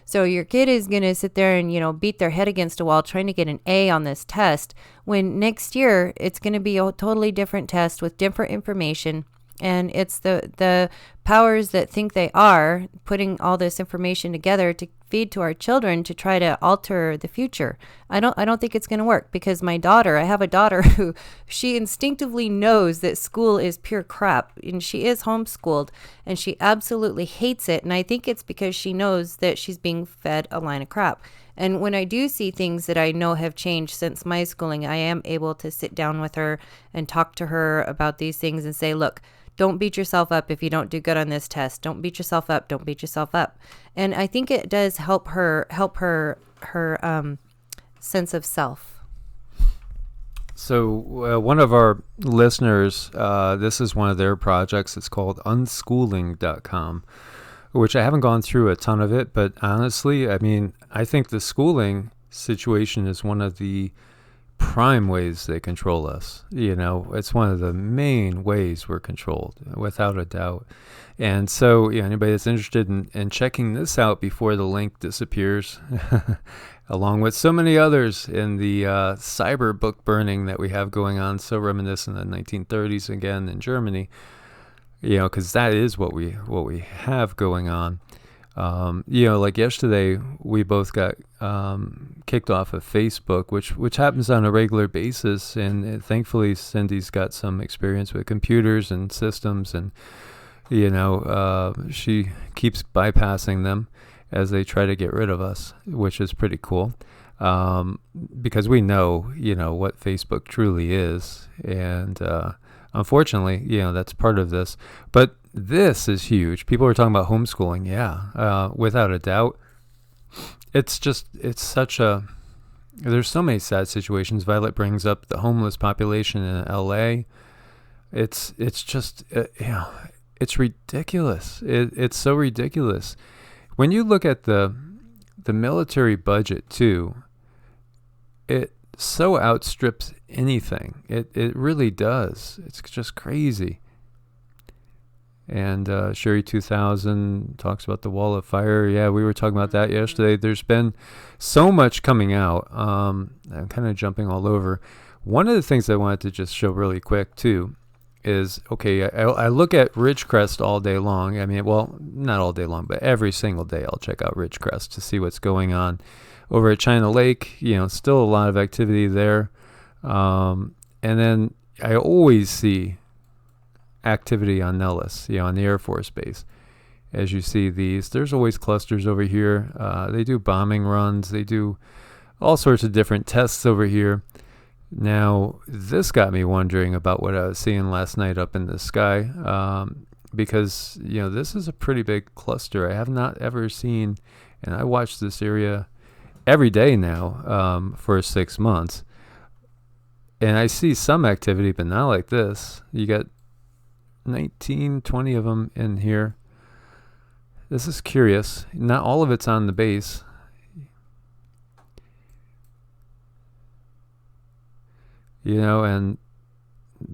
Speaker 2: So your kid is going to sit there and, beat their head against a wall trying to get an A on this test, when next year it's going to be a totally different test with different information. And it's the powers that think they are putting all this information together to feed to our children to try to alter the future. I don't think it's going to work, because I have a daughter who, she instinctively knows that school is pure crap, and she is homeschooled, and she absolutely hates it. And I think it's because she knows that she's being fed a line of crap. And when I do see things that I know have changed since my schooling, I am able to sit down with her and talk to her about these things and say, look, don't beat yourself up if you don't do good on this test. Don't beat yourself up. Don't beat yourself up. And I think it does help her sense of self.
Speaker 1: So one of our listeners, this is one of their projects. It's called unschooling.com, which I haven't gone through a ton of it, but honestly, I think the schooling situation is one of the prime ways they control us. It's one of the main ways we're controlled, without a doubt. And so anybody that's interested in checking this out before the link disappears, along with so many others in the cyber book burning that we have going on, so reminiscent of the 1930s again in Germany, because that is what we have going on. Like yesterday, we both got kicked off of Facebook, which happens on a regular basis, and thankfully Cindy's got some experience with computers and systems, and she keeps bypassing them as they try to get rid of us, which is pretty cool, because we know what Facebook truly is, and unfortunately, that's part of this. But this is huge. People are talking about homeschooling. Yeah, without a doubt. There's so many sad situations. Violet brings up the homeless population in LA. It's just, it's ridiculous. It's so ridiculous. When you look at the military budget too, it so outstrips anything. It really does. It's just crazy. And Sherry 2000 talks about the wall of fire. Yeah, we were talking about that yesterday. There's been so much coming out. I'm kind of jumping all over. One of the things I wanted to just show really quick too is, okay, I look at Ridgecrest all day long. Well, not all day long, but every single day I'll check out Ridgecrest to see what's going on. Over at China Lake, still a lot of activity there. And then I always see activity on Nellis, on the Air Force Base. As you see these, there's always clusters over here. They do bombing runs. They do all sorts of different tests over here. Now, this got me wondering about what I was seeing last night up in the sky, because, this is a pretty big cluster. I have not ever seen, and I watch this area every day now for 6 months. And I see some activity, but not like this. You got 19, 20 of them in here. this is curious. Not all of it's on the base. And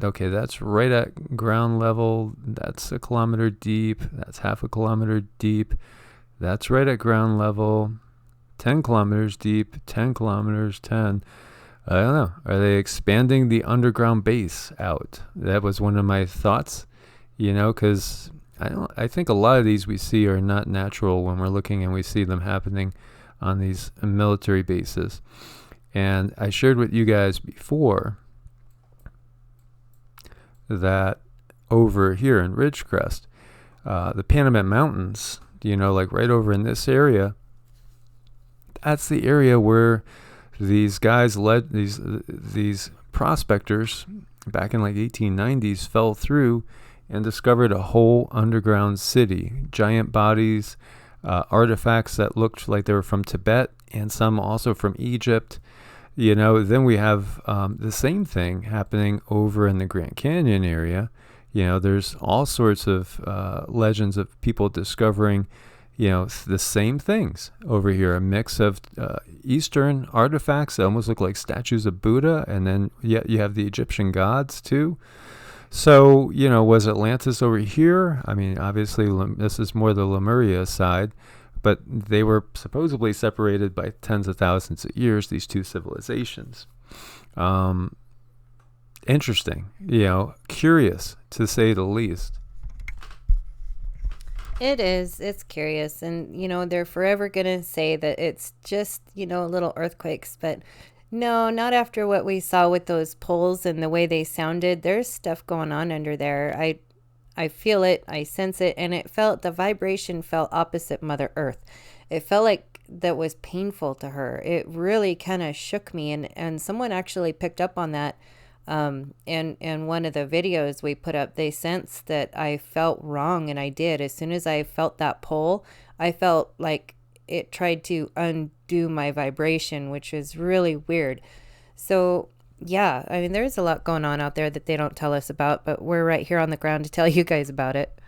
Speaker 1: okay, that's right at ground level. That's a kilometer deep. That's half a kilometer deep. That's right at ground level. 10 kilometers deep. 10 kilometers, 10. I don't know. Are they expanding the underground base out? That was one of my thoughts, because I think a lot of these we see are not natural when we're looking and we see them happening on these military bases. And I shared with you guys before that over here in Ridgecrest, the Panamint Mountains, like right over in this area, that's the area where these guys led these prospectors back in like 1890s fell through and discovered a whole underground city, giant bodies, artifacts that looked like they were from Tibet and some also from Egypt. Then we have the same thing happening over in the Grand Canyon area. There's all sorts of legends of people discovering, the same things over here. A mix of Eastern artifacts that almost look like statues of Buddha, and then you have the Egyptian gods too. So, was Atlantis over here? I mean, obviously this is more the Lemuria side, but they were supposedly separated by tens of thousands of years, these two civilizations. Interesting, curious to say the least.
Speaker 2: It is. It's curious. And, they're forever going to say that it's just, little earthquakes. But no, not after what we saw with those poles and the way they sounded. There's stuff going on under there. I feel it. I sense it. And the vibration felt opposite Mother Earth. It felt like that was painful to her. It really kind of shook me. And someone actually picked up on that. And one of the videos we put up, they sensed that I felt wrong, and I did. As soon as I felt that pull, I felt like it tried to undo my vibration, which is really weird. So yeah, I mean, there's a lot going on out there that they don't tell us about, but we're right here on the ground to tell you guys about it.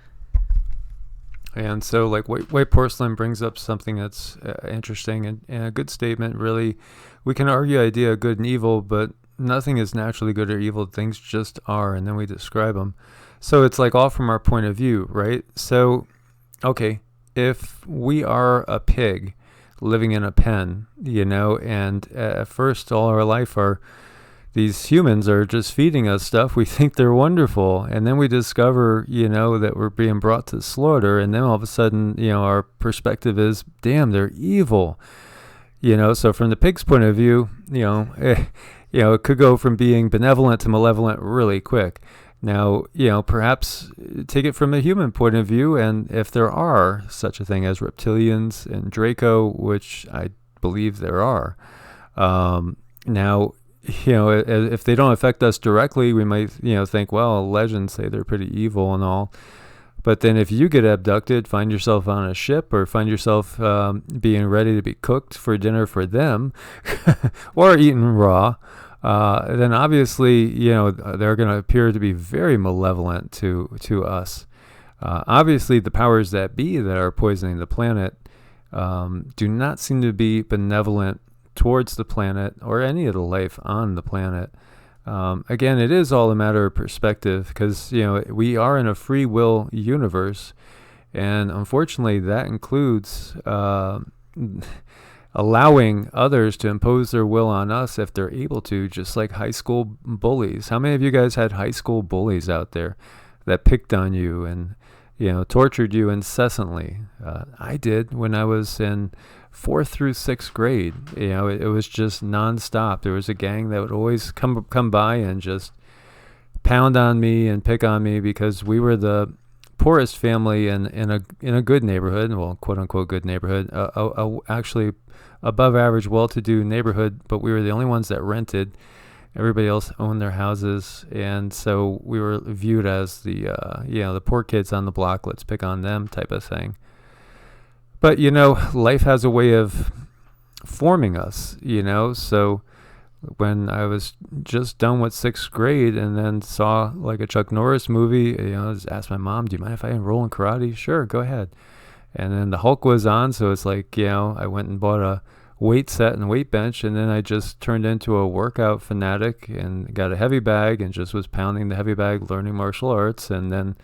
Speaker 1: And so, like, white porcelain brings up something that's interesting and a good statement. Really, we can argue the idea of good and evil, but nothing is naturally good or evil. Things just are, and then we describe them. So it's like all from our point of view, right? So, okay, if we are a pig living in a pen, and at first all our life these humans are just feeding us stuff, we think they're wonderful, and then we discover, that we're being brought to slaughter, and then all of a sudden, our perspective is, damn, they're evil. So from the pig's point of view, it could go from being benevolent to malevolent really quick. Now, perhaps take it from a human point of view, and if there are such a thing as reptilians and Draco, which I believe there are, now, if they don't affect us directly, we might, think, well, legends say they're pretty evil and all. But then if you get abducted, find yourself on a ship, or find yourself being ready to be cooked for dinner for them or eaten raw, then obviously, they're going to appear to be very malevolent to us. Obviously, the powers that be that are poisoning the planet do not seem to be benevolent towards the planet or any of the life on the planet. Again, it is all a matter of perspective, because we are in a free will universe, and unfortunately that includes allowing others to impose their will on us if they're able to, just like high school bullies. How many of you guys had high school bullies out there that picked on you and tortured you incessantly? I did when I was in 4th through 6th grade. It was just nonstop. There was a gang that would always come by and just pound on me and pick on me, because we were the poorest family in a good neighborhood, well, quote unquote good neighborhood, actually above average, well-to-do neighborhood, but we were the only ones that rented. Everybody else owned their houses, and so we were viewed as the poor kids on the block. Let's pick on them type of thing. But life has a way of forming us. So when I was just done with 6th grade and then saw like a Chuck Norris movie, I just asked my mom, "Do you mind if I enroll in karate?" "Sure, go ahead." And then the Hulk was on, so it's like, I went and bought a weight set and weight bench, and then I just turned into a workout fanatic and got a heavy bag and just was pounding the heavy bag, learning martial arts. And then,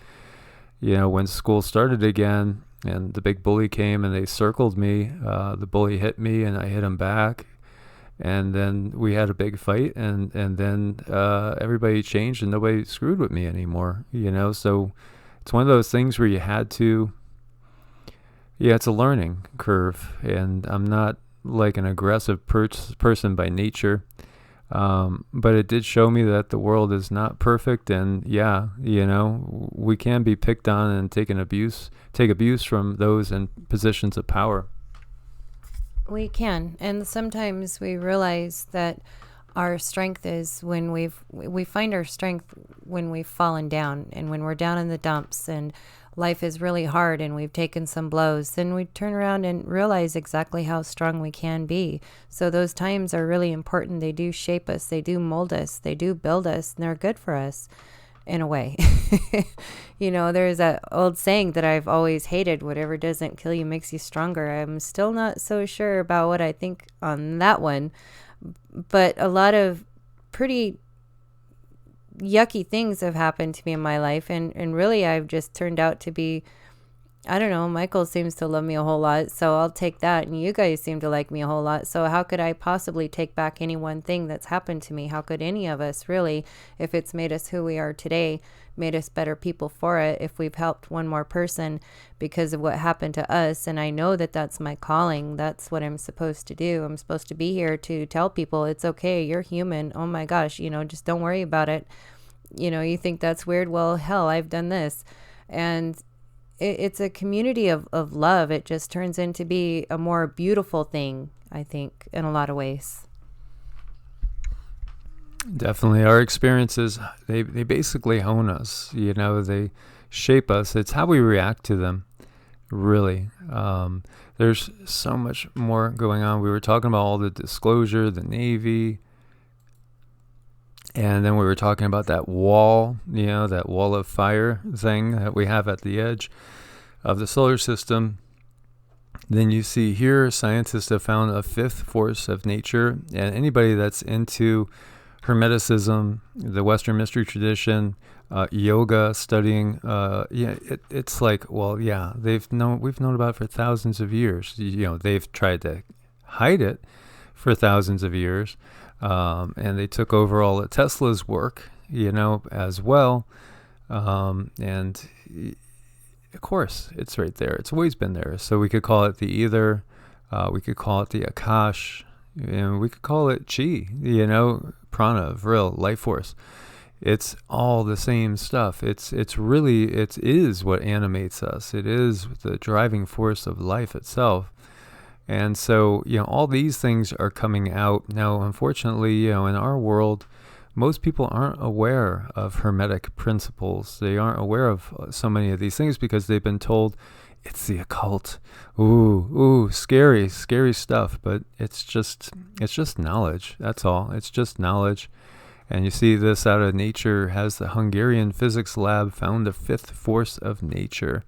Speaker 1: when school started again and the big bully came and they circled me, the bully hit me and I hit him back. And then we had a big fight, and then everybody changed and nobody screwed with me anymore, So it's one of those things where you had to, it's a learning curve, and I'm not like an aggressive person by nature, but it did show me that the world is not perfect, and we can be picked on and take abuse from those in positions of power.
Speaker 2: We can, and sometimes we realize that our strength is when we find our strength when we've fallen down, and when we're down in the dumps and life is really hard and we've taken some blows, then we turn around and realize exactly how strong we can be. So those times are really important. They do shape us, they do mold us, they do build us, and they're good for us in a way. There's that old saying that I've always hated: whatever doesn't kill you makes you stronger. I'm still not so sure about what I think on that one, but a lot of pretty yucky things have happened to me in my life, and really I've just turned out to be, I don't know, Michael seems to love me a whole lot, so I'll take that, and you guys seem to like me a whole lot, so how could I possibly take back any one thing that's happened to me? How could any of us really, if it's made us who we are today, made us better people for it, if we've helped one more person because of what happened to us? And I know that that's my calling. That's what I'm supposed to do. I'm supposed to be here to tell people it's okay, you're human. Oh my gosh, just don't worry about it. You think that's weird? Well, hell, I've done this. And it's a community of love. It just turns into be a more beautiful thing, I think, in a lot of ways.
Speaker 1: Definitely. Our experiences, they basically hone us, they shape us. It's how we react to them, really. There's so much more going on. We were talking about all the disclosure, the Navy, and then we were talking about that wall, that wall of fire thing that we have at the edge of the solar system. Then you see here, scientists have found a fifth force of nature, and anybody that's into Hermeticism, the Western mystery tradition, yoga, studying, it's like, we've known about it for thousands of years. They've tried to hide it for thousands of years, and they took over all of Tesla's work, as well, and of course, it's right there. It's always been there. So we could call it the ether, we could call it the Akash, and we could call it chi, prana, vril, life force. It's all the same stuff. It is what animates us. It is the driving force of life itself. And so, all these things are coming out. Now, unfortunately, in our world, most people aren't aware of Hermetic principles. They aren't aware of so many of these things because they've been told it's the occult. Ooh, scary stuff. But it's just knowledge. That's all. It's just knowledge. And you see this out of nature. Has the Hungarian physics lab found the fifth force of nature?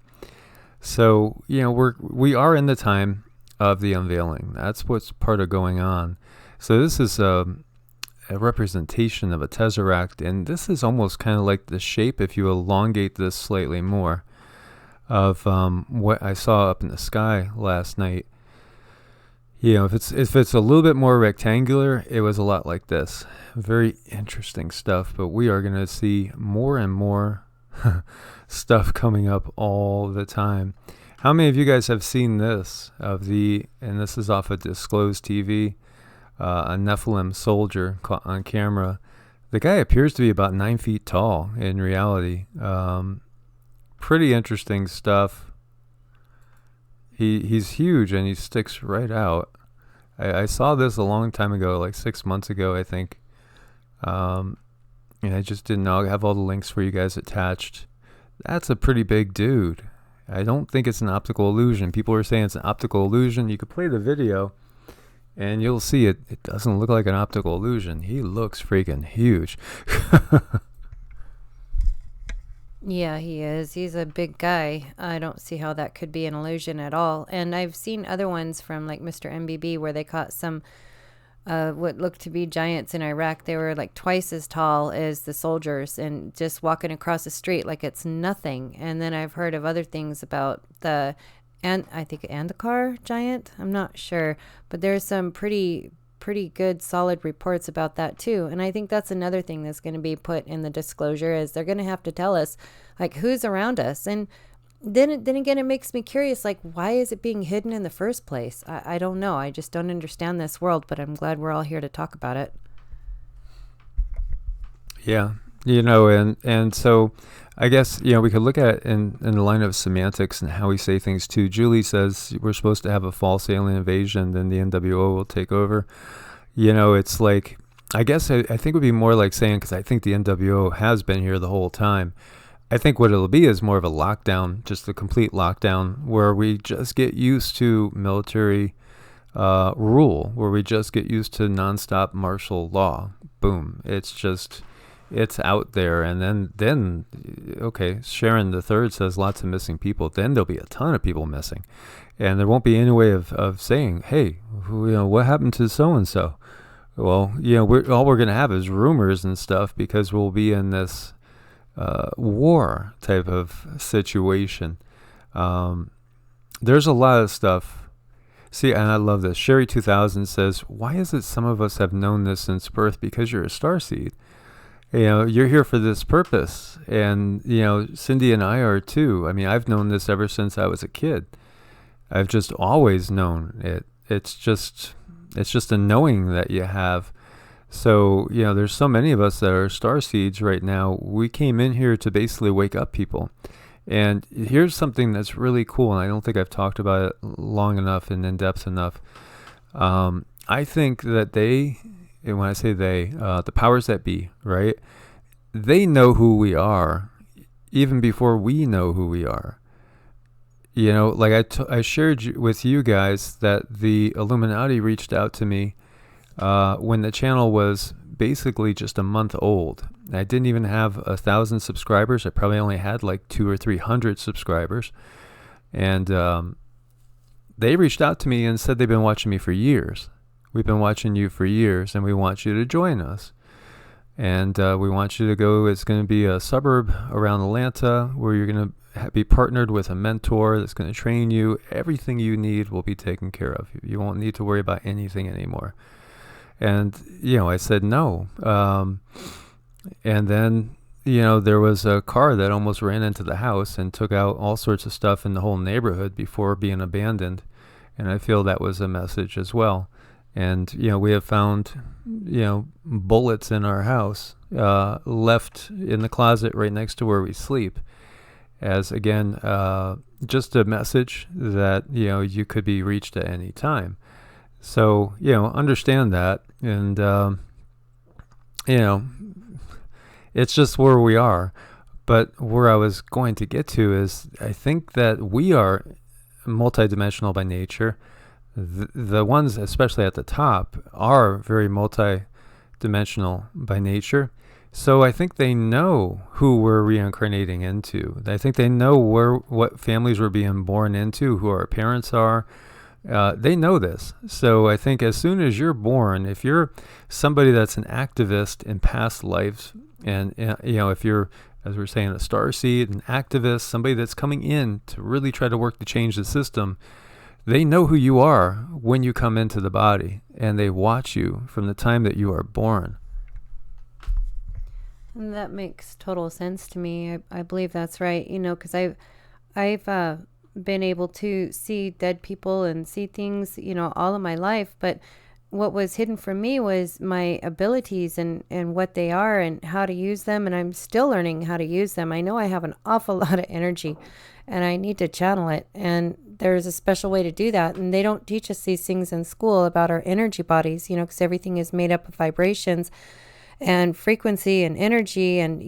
Speaker 1: So, we are in the time of the unveiling. That's what's part of going on. So this is a representation of a tesseract, and this is almost kind of like the shape, if you elongate this slightly more, of what I saw up in the sky last night. If it's a little bit more rectangular, it was a lot like this. Very interesting stuff, but we are going to see more and more stuff coming up all the time. How many of you guys have seen this, and this is off of Disclosed TV, a Nephilim soldier caught on camera? The guy appears to be about 9 feet tall in reality. Pretty interesting stuff. He's huge and he sticks right out. I saw this a long time ago, like 6 months ago, I think. And I just didn't know. I have all the links for you guys attached. That's a pretty big dude. I don't think it's an optical illusion. People are saying it's an optical illusion. You could play the video and you'll see it. It doesn't look like an optical illusion. He looks freaking huge.
Speaker 2: Yeah, he is. He's a big guy. I don't see how that could be an illusion at all. And I've seen other ones from like Mr. MBB where they caught some what looked to be giants in Iraq. They were like twice as tall as the soldiers and just walking across the street like it's nothing. And then I've heard of other things about and I think Andakar giant. I'm not sure, but there's some pretty good solid reports about that too. And I think that's another thing that's going to be put in the disclosure is they're going to have to tell us like who's around us. And then again, it makes me curious, like, why is it being hidden in the first place? I don't know. I just don't understand this world, but I'm glad we're all here to talk about it.
Speaker 1: Yeah, and so I guess we could look at it in the line of semantics and how we say things too. Julie says we're supposed to have a false alien invasion, then the NWO will take over. It's like, I guess I think it would be more like saying, because I think the NWO has been here the whole time. I think what it'll be is more of a lockdown, just a complete lockdown, where we just get used to military rule, where we just get used to nonstop martial law. Boom. It's out there. And then okay, Sharon the Third says lots of missing people. Then there'll be a ton of people missing. And there won't be any way of saying, hey, what happened to so-and-so? Well, all we're going to have is rumors and stuff, because we'll be in this war type of situation. There's a lot of stuff. See, and I love this. Sherry 2000 says, why is it some of us have known this since birth? Because you're a starseed. You're here for this purpose. And, Cindy and I are too. I mean, I've known this ever since I was a kid. I've just always known it. It's just a knowing that you have. So, there's so many of us that are starseeds right now. We came in here to basically wake up people. And here's something that's really cool, and I don't think I've talked about it long enough and in depth enough. I think that and when I say the powers that be, right? They know who we are even before we know who we are. Like I shared with you guys that the Illuminati reached out to me when the channel was basically just a month old. I didn't even have 1,000 subscribers. I probably only had like 200 or 300 subscribers. And they reached out to me and said they've been watching me for years. We've been watching you for years, and we want you to join us. And we want you to go. It's going to be a suburb around Atlanta where you're going to be partnered with a mentor that's going to train you. Everything you need will be taken care of. You won't need to worry about anything anymore. And, I said no. And then, there was a car that almost ran into the house and took out all sorts of stuff in the whole neighborhood before being abandoned. And I feel that was a message as well. And, we have found, bullets in our house, left in the closet right next to where we sleep, as, again, just a message that, you could be reached at any time. So, understand that. And, it's just where we are. But where I was going to get to is, I think that we are multidimensional by nature. The ones, especially at the top, are very multi-dimensional by nature. So I think they know who we're reincarnating into. I think they know what families we're being born into, who our parents are. They know this. So I think as soon as you're born, if you're somebody that's an activist in past lives, and if you're, as we're saying, a starseed, an activist, somebody that's coming in to really try to work to change the system, they know who you are when you come into the body, and they watch you from the time that you are born.
Speaker 2: And that makes total sense to me. I believe that's right. Because I've been able to see dead people and see things, all of my life. But what was hidden from me was my abilities and what they are and how to use them. And I'm still learning how to use them. I know I have an awful lot of energy and I need to channel it. And there's a special way to do that. And they don't teach us these things in school about our energy bodies, because everything is made up of vibrations and frequency and energy. And,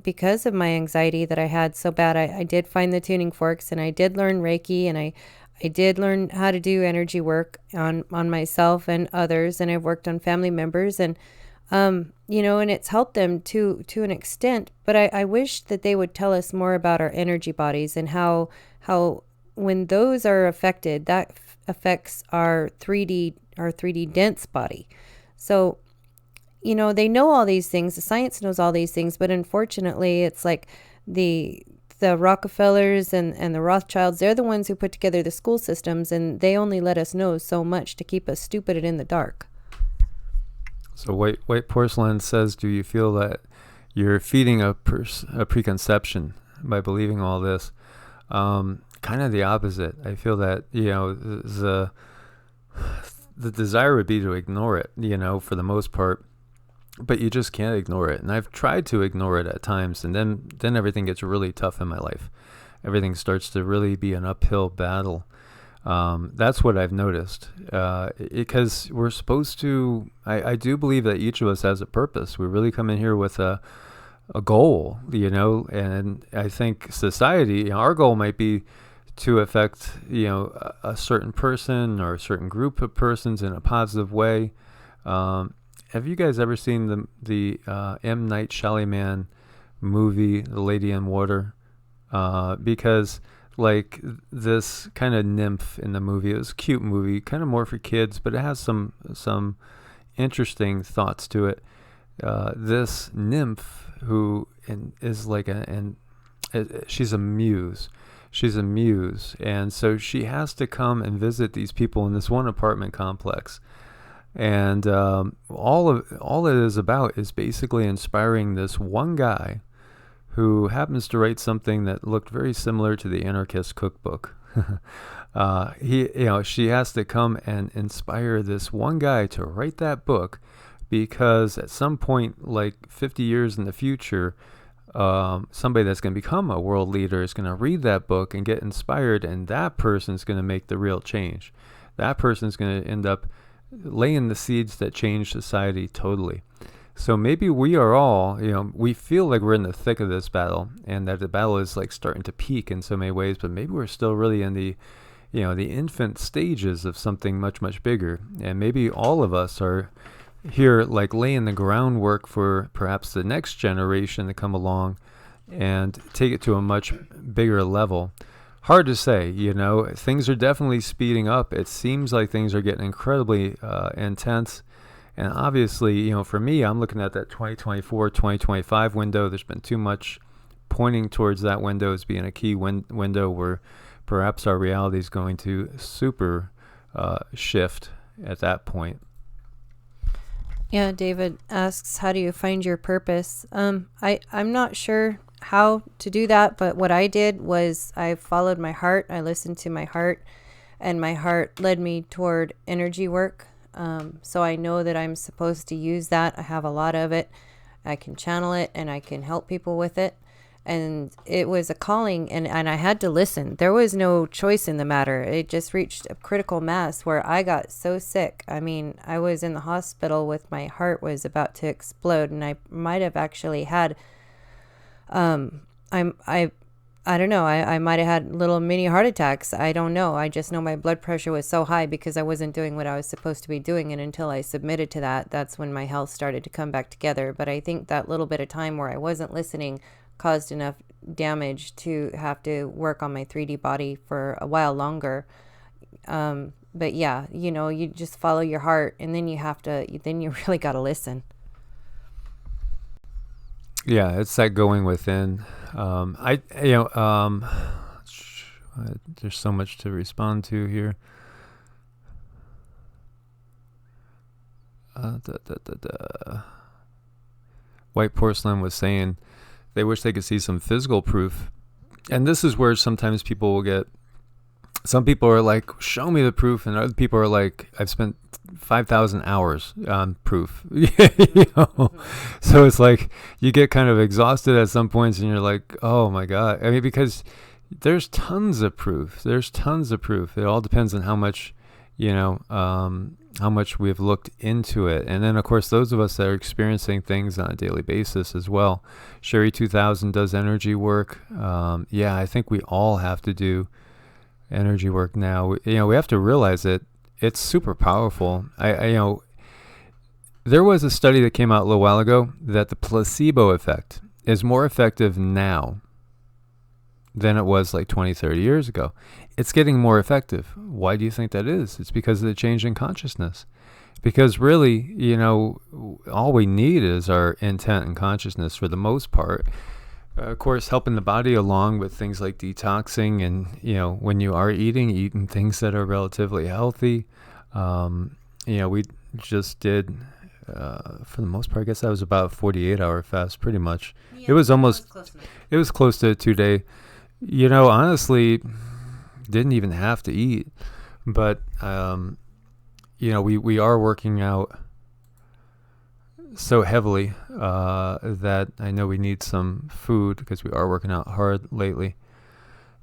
Speaker 2: because of my anxiety that I had so bad, I did find the tuning forks, and I did learn Reiki, and I did learn how to do energy work on myself and others. And I've worked on family members, and And it's helped them to an extent, but I wish that they would tell us more about our energy bodies and how when those are affected, that affects our 3D dense body. So, they know all these things, the science knows all these things, but unfortunately it's like the Rockefellers and the Rothschilds, they're the ones who put together the school systems, and they only let us know so much to keep us stupid and in the dark.
Speaker 1: So white porcelain says, do you feel that you're feeding a preconception by believing all this? Kind of the opposite. I feel that, the desire would be to ignore it, for the most part, but you just can't ignore it. And I've tried to ignore it at times, and then everything gets really tough in my life. Everything starts to really be an uphill battle. That's what I've noticed, because we're supposed to, I do believe that each of us has a purpose. We really come in here with a goal, and I think society, our goal might be to affect, a certain person or a certain group of persons in a positive way. Have you guys ever seen the M. Night Shyamalan movie, The Lady in Water? Because like this kind of nymph in the movie, it was a cute movie, kind of more for kids, but it has some interesting thoughts to it. This nymph who is like she's a muse. She's a muse, and so she has to come and visit these people in this one apartment complex. And all it is about is basically inspiring this one guy who happens to write something that looked very similar to the Anarchist Cookbook. She has to come and inspire this one guy to write that book, because at some point, like 50 years in the future, somebody that's going to become a world leader is going to read that book and get inspired, and that person's going to make the real change. That person's going to end up laying the seeds that change society totally. So maybe we are all, we feel like we're in the thick of this battle, and that the battle is like starting to peak in so many ways, but maybe we're still really in the, the infant stages of something much, much bigger. And maybe all of us are here like laying the groundwork for perhaps the next generation to come along and take it to a much bigger level. Hard to say, things are definitely speeding up. It seems like things are getting incredibly intense. And obviously, for me, I'm looking at that 2024, 2025 window. There's been too much pointing towards that window as being a key window where perhaps our reality is going to super shift at that point.
Speaker 2: Yeah, David asks, how do you find your purpose? I'm not sure how to do that, but what I did was I followed my heart. I listened to my heart, and my heart led me toward energy work. So I know that I'm supposed to use that. I have a lot of it. I can channel it, and I can help people with it. And it was a calling, and I had to listen. There was no choice in the matter. It just reached a critical mass where I got so sick. I mean, I was in the hospital with my heart was about to explode, and I might have actually had, I don't know. I might have had little mini heart attacks. I don't know. I just know my blood pressure was so high because I wasn't doing what I was supposed to be doing. And until I submitted to that, that's when my health started to come back together. But I think that little bit of time where I wasn't listening caused enough damage to have to work on my 3D body for a while longer. But yeah, you just follow your heart, and then you really got to listen.
Speaker 1: Yeah, it's that going within. There's so much to respond to here. White Porcelain was saying they wish they could see some physical proof. And this is where sometimes people will get, some people are like, show me the proof. And other people are like, I've spent 5,000 hours on proof. So it's like you get kind of exhausted at some points, and you're like, oh my God. I mean, because there's tons of proof. It all depends on how much, how much we've looked into it. And then, of course, those of us that are experiencing things on a daily basis as well. Sherry 2000 does energy work. I think we all have to do energy work now. We have to realize it. It's super powerful. there was a study that came out a little while ago that the placebo effect is more effective now than it was like 20, 30 years ago. It's getting more effective. Why do you think that is? It's because of the change in consciousness. Because really, all we need is our intent and consciousness for the most part. Of course, helping the body along with things like detoxing and, when you are eating things that are relatively healthy. We just did, for the most part, I guess that was about a 48-hour fast, pretty much. Yeah, it was close to a 2-day. Honestly, didn't even have to eat. But, we are working out so heavily that I know we need some food because we are working out hard lately.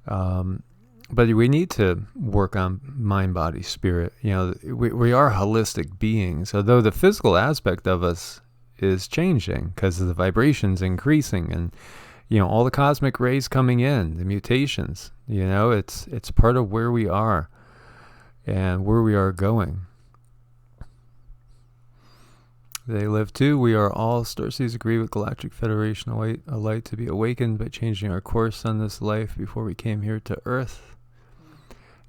Speaker 1: But we need to work on mind, body, spirit. We are holistic beings, although the physical aspect of us is changing because of the vibrations increasing and, all the cosmic rays coming in, the mutations. It's part of where we are and where we are going. They live too. We are all Starseeds agree with Galactic Federation alike to be awakened by changing our course on this life before we came here to Earth.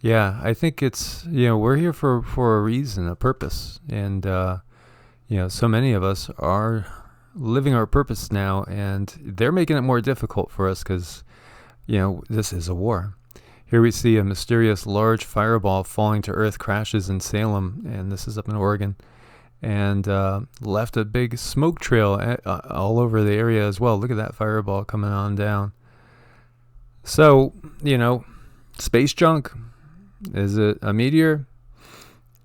Speaker 1: Yeah, I think it's, we're here for a reason, a purpose. And, so many of us are living our purpose now, and they're making it more difficult for us because, this is a war. Here we see a mysterious large fireball falling to Earth crashes in Salem, and this is up in Oregon, and left a big smoke trail all over the area as well. Look at that fireball coming on down. So, space junk. Is it a meteor?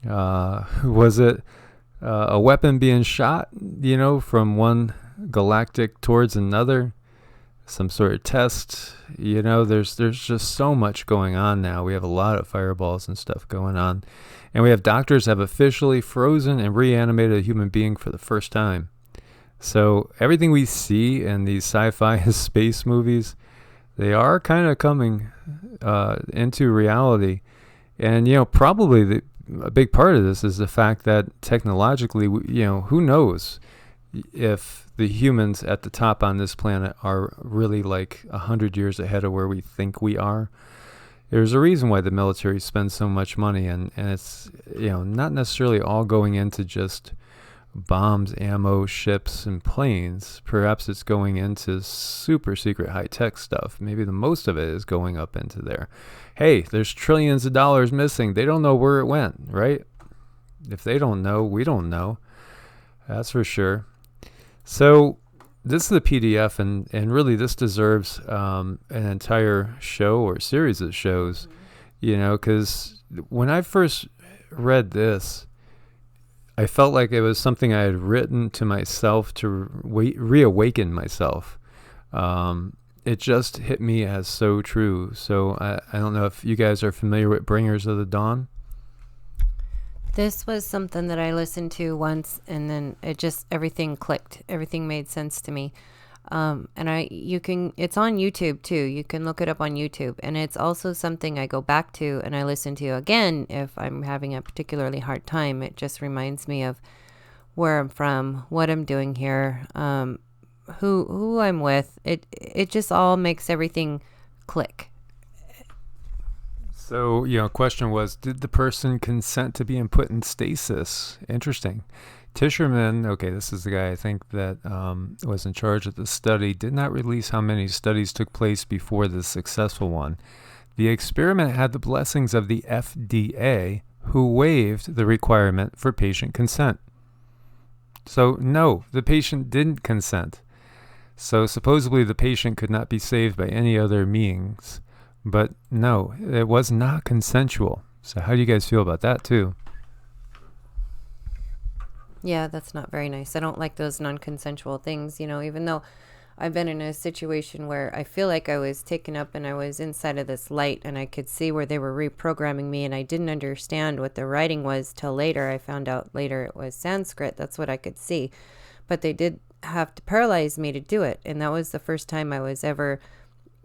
Speaker 1: Was it a weapon being shot, from one galactic towards another? Some sort of test? There's just so much going on now. We have a lot of fireballs and stuff going on. And we have doctors have officially frozen and reanimated a human being for the first time. So everything we see in these sci-fi and space movies, they are kind of coming into reality. And, probably a big part of this is the fact that technologically, who knows if the humans at the top on this planet are really like 100 years ahead of where we think we are. There's a reason why the military spends so much money, and it's, not necessarily all going into just bombs, ammo, ships, and planes. Perhaps it's going into super secret high-tech stuff. Maybe the most of it is going up into there. Hey, there's trillions of dollars missing. They don't know where it went, right? If they don't know, we don't know. That's for sure. So this is the PDF, and really this deserves an entire show or series of shows, because when I first read this, I felt like it was something I had written to myself to reawaken myself. It just hit me as so true. So I don't know if you guys are familiar with Bringers of the Dawn.
Speaker 2: This was something that I listened to once, and then everything clicked. Everything made sense to me. And it's on YouTube too. You can look it up on YouTube. And it's also something I go back to and I listen to again if I'm having a particularly hard time. It just reminds me of where I'm from, what I'm doing here, who I'm with. It just all makes everything click.
Speaker 1: So, question was, did the person consent to being put in stasis? Interesting. Tischerman, okay, this is the guy I think that was in charge of the study, did not release how many studies took place before the successful one. The experiment had the blessings of the FDA, who waived the requirement for patient consent. So, no, the patient didn't consent. So, supposedly the patient could not be saved by any other means. But no, it was not consensual. So how do you guys feel about that too?
Speaker 2: Yeah, that's not very nice. I don't like those non-consensual things, even though I've been in a situation where I feel like I was taken up and I was inside of this light and I could see where they were reprogramming me, and I didn't understand what the writing was till later. I found out later it was Sanskrit. That's what I could see. But they did have to paralyze me to do it. And that was the first time I was ever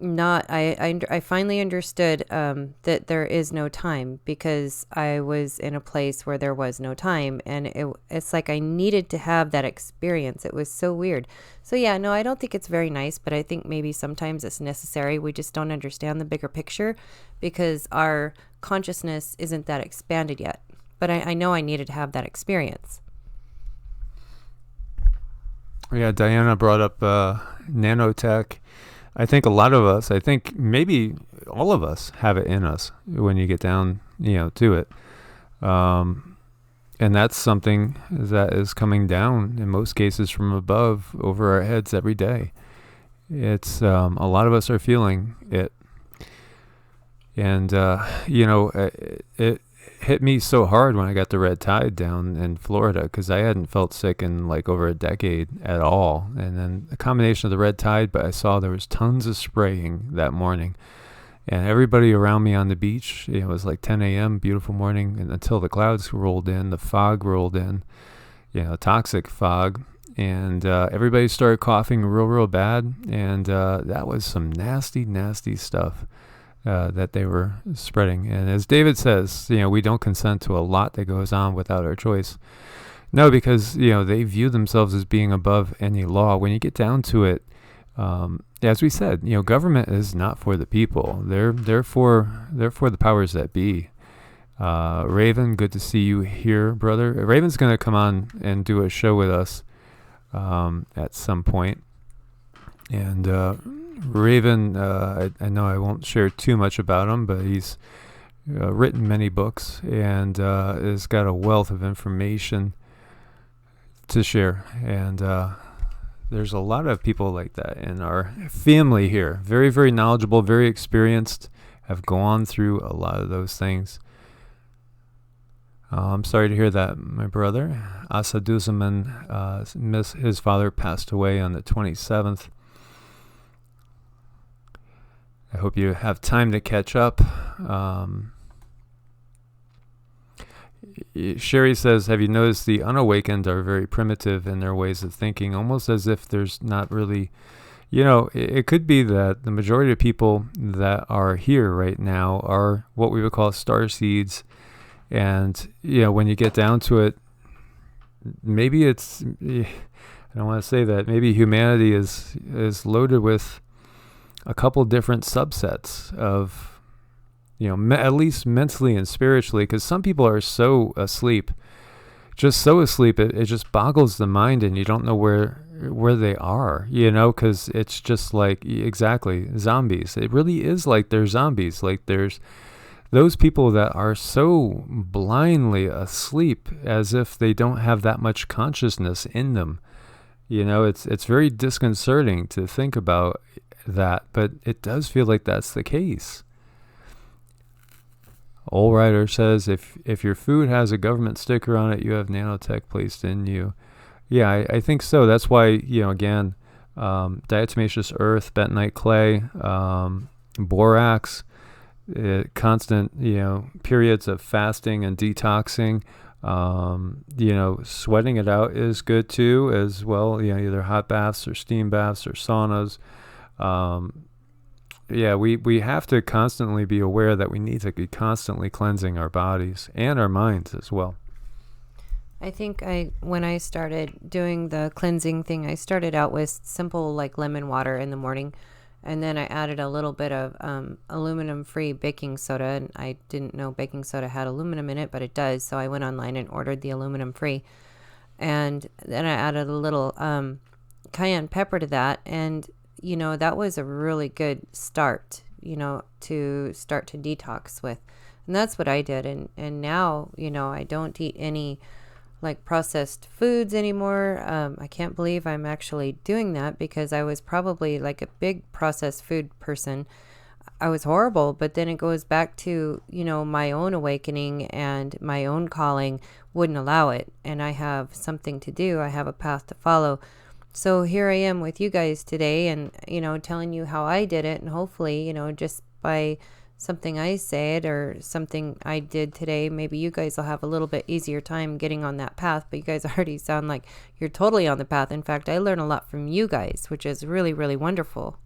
Speaker 2: not I finally understood that there is no time, because I was in a place where there was no time, and it's like I needed to have that experience. It was so weird. So yeah, no, I don't think it's very nice, but I think maybe sometimes it's necessary. We just don't understand the bigger picture because our consciousness isn't that expanded yet. But I know I needed to have that experience.
Speaker 1: Yeah, Diana brought up nanotech. I think a lot of us, I think maybe all of us have it in us when you get down, to it. And that's something that is coming down in most cases from above over our heads every day. It's a lot of us are feeling it. And, it hit me so hard when I got the red tide down in Florida, because I hadn't felt sick in like over a decade at all. And then a combination of the red tide, but I saw there was tons of spraying that morning, and everybody around me on the beach, it was like 10 a.m., beautiful morning, and until the clouds rolled in, the fog rolled in, toxic fog, and everybody started coughing real bad, and that was some nasty, nasty stuff. That they were spreading. And as David says, we don't consent to a lot that goes on without our choice. No, because, they view themselves as being above any law. When you get down to it, as we said, government is not for the people. They're for the powers that be. Raven, good to see you here, brother. Raven's going to come on and do a show with us at some point. And Raven, I know I won't share too much about him, but he's written many books and has got a wealth of information to share. And there's a lot of people like that in our family here. Very, very knowledgeable, very experienced, have gone through a lot of those things. I'm sorry to hear that, my brother. Asaduzaman, his father passed away on the 27th. I hope you have time to catch up. Sherry says, have you noticed the unawakened are very primitive in their ways of thinking, almost as if there's not really, it could be that the majority of people that are here right now are what we would call starseeds. And, when you get down to it, maybe it's, I don't want to say that, maybe humanity is loaded with a couple different subsets of, at least mentally and spiritually, because some people are so asleep, it just boggles the mind, and you don't know where they are, because it's just like, exactly, zombies. It really is like they're zombies. Like there's those people that are so blindly asleep as if they don't have that much consciousness in them. It's very disconcerting to think about that, but it does feel like that's the case. Old Rider says, if your food has a government sticker on it, you have nanotech placed in you. Yeah, I think so. That's why, again, diatomaceous earth, bentonite clay, borax, constant, periods of fasting and detoxing. Sweating it out is good too, as well. Either hot baths or steam baths or saunas. We have to constantly be aware that we need to be constantly cleansing our bodies and our minds as well.
Speaker 2: I think when I started doing the cleansing thing, I started out with simple like lemon water in the morning, and then I added a little bit of aluminum-free baking soda, and I didn't know baking soda had aluminum in it, but it does, so I went online and ordered the aluminum-free, and then I added a little cayenne pepper to that, and that was a really good start, to start to detox with. And that's what I did. And now, I don't eat any like processed foods anymore. I can't believe I'm actually doing that, because I was probably like a big processed food person. I was horrible, but then it goes back to, my own awakening and my own calling wouldn't allow it. And I have something to do. I have a path to follow. So here I am with you guys today, and, telling you how I did it. And hopefully, just by something I said or something I did today, maybe you guys will have a little bit easier time getting on that path. But you guys already sound like you're totally on the path. In fact, I learn a lot from you guys, which is really, really wonderful.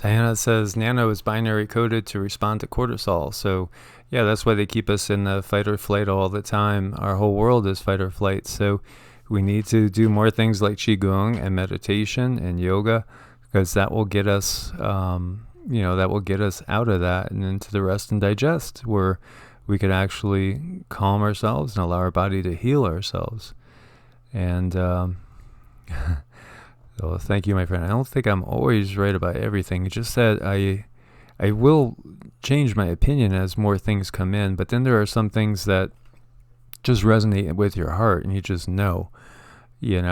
Speaker 1: Diana says nano is binary coded to respond to cortisol. So, yeah, that's why they keep us in the fight or flight all the time. Our whole world is fight or flight. So, we need to do more things like QiGong and meditation and yoga, because that will get us, that will get us out of that and into the rest and digest, where we could actually calm ourselves and allow our body to heal ourselves. And so thank you, my friend. I don't think I'm always right about everything. Just that I will change my opinion as more things come in, but then there are some things that just resonate with your heart, and you just know, you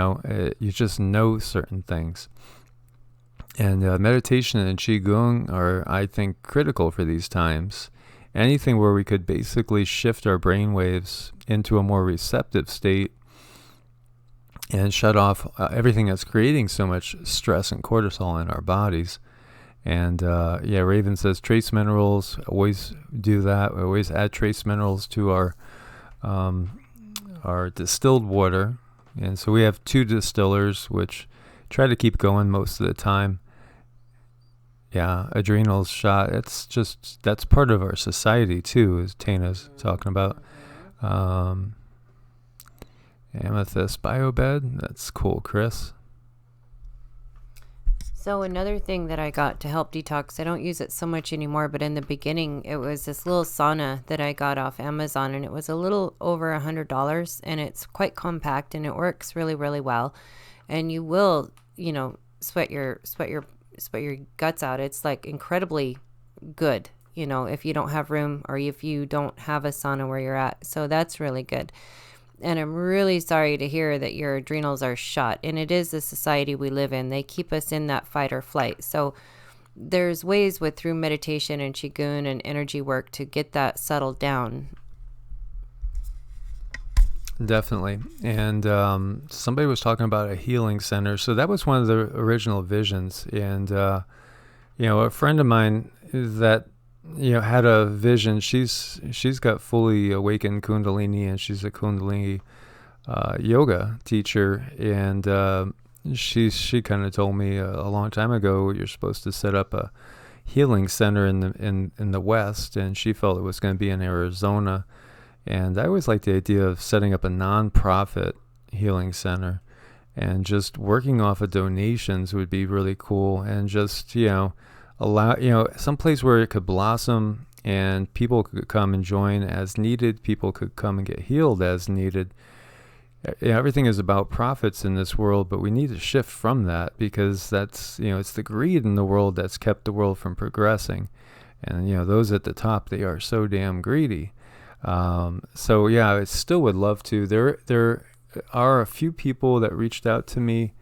Speaker 1: just know certain things. And meditation and QiGong are, I think, critical for these times. Anything where we could basically shift our brain waves into a more receptive state and shut off everything that's creating so much stress and cortisol in our bodies. And Raven says trace minerals, always do that. We always add trace minerals to our distilled water. And so we have 2 distillers, which try to keep going most of the time. Yeah, adrenals shot. That's part of our society too, as Tana's talking about. Amethyst biobed. That's cool, Chris.
Speaker 2: So another thing that I got to help detox, I don't use it so much anymore, but in the beginning, it was this little sauna that I got off Amazon, and it was a little over $100, and it's quite compact, and it works really, really well. And you will, sweat your guts out. It's like incredibly good, if you don't have room or if you don't have a sauna where you're at. So that's really good. And I'm really sorry to hear that your adrenals are shot. And it is the society we live in. They keep us in that fight or flight. So there's ways through meditation and qigong and energy work to get that settled down.
Speaker 1: Definitely. And somebody was talking about a healing center. So that was one of the original visions. And, a friend of mine that, had a vision. She's got fully awakened Kundalini, and she's a Kundalini yoga teacher. And she kind of told me a long time ago, you're supposed to set up a healing center in the West. And she felt it was going to be in Arizona. And I always liked the idea of setting up a non-profit healing center, and just working off of donations would be really cool. And just, allow, some place where it could blossom and people could come and join as needed. People could come and get healed as needed. Everything is about profits in this world, but we need to shift from that, because that's, it's the greed in the world that's kept the world from progressing. And, those at the top, they are so damn greedy. So yeah, I still would love to. There are a few people that reached out to me.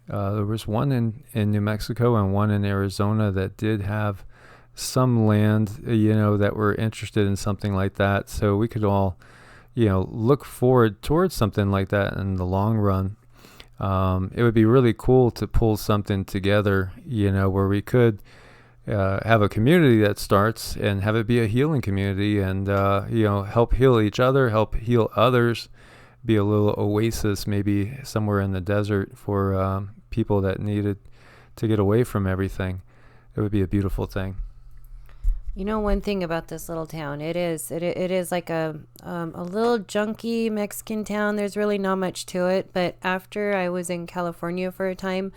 Speaker 1: There was one in New Mexico and one in Arizona that did have some land, that were interested in something like that. So we could all, look forward towards something like that in the long run. It would be really cool to pull something together, where we could have a community that starts and have it be a healing community, and help heal each other, help heal others, be a little oasis maybe somewhere in the desert for people that needed to get away from everything. It would be a beautiful thing.
Speaker 2: One thing about this little town, it is like a little junky Mexican town. There's really not much to it, but after I was in California for a time,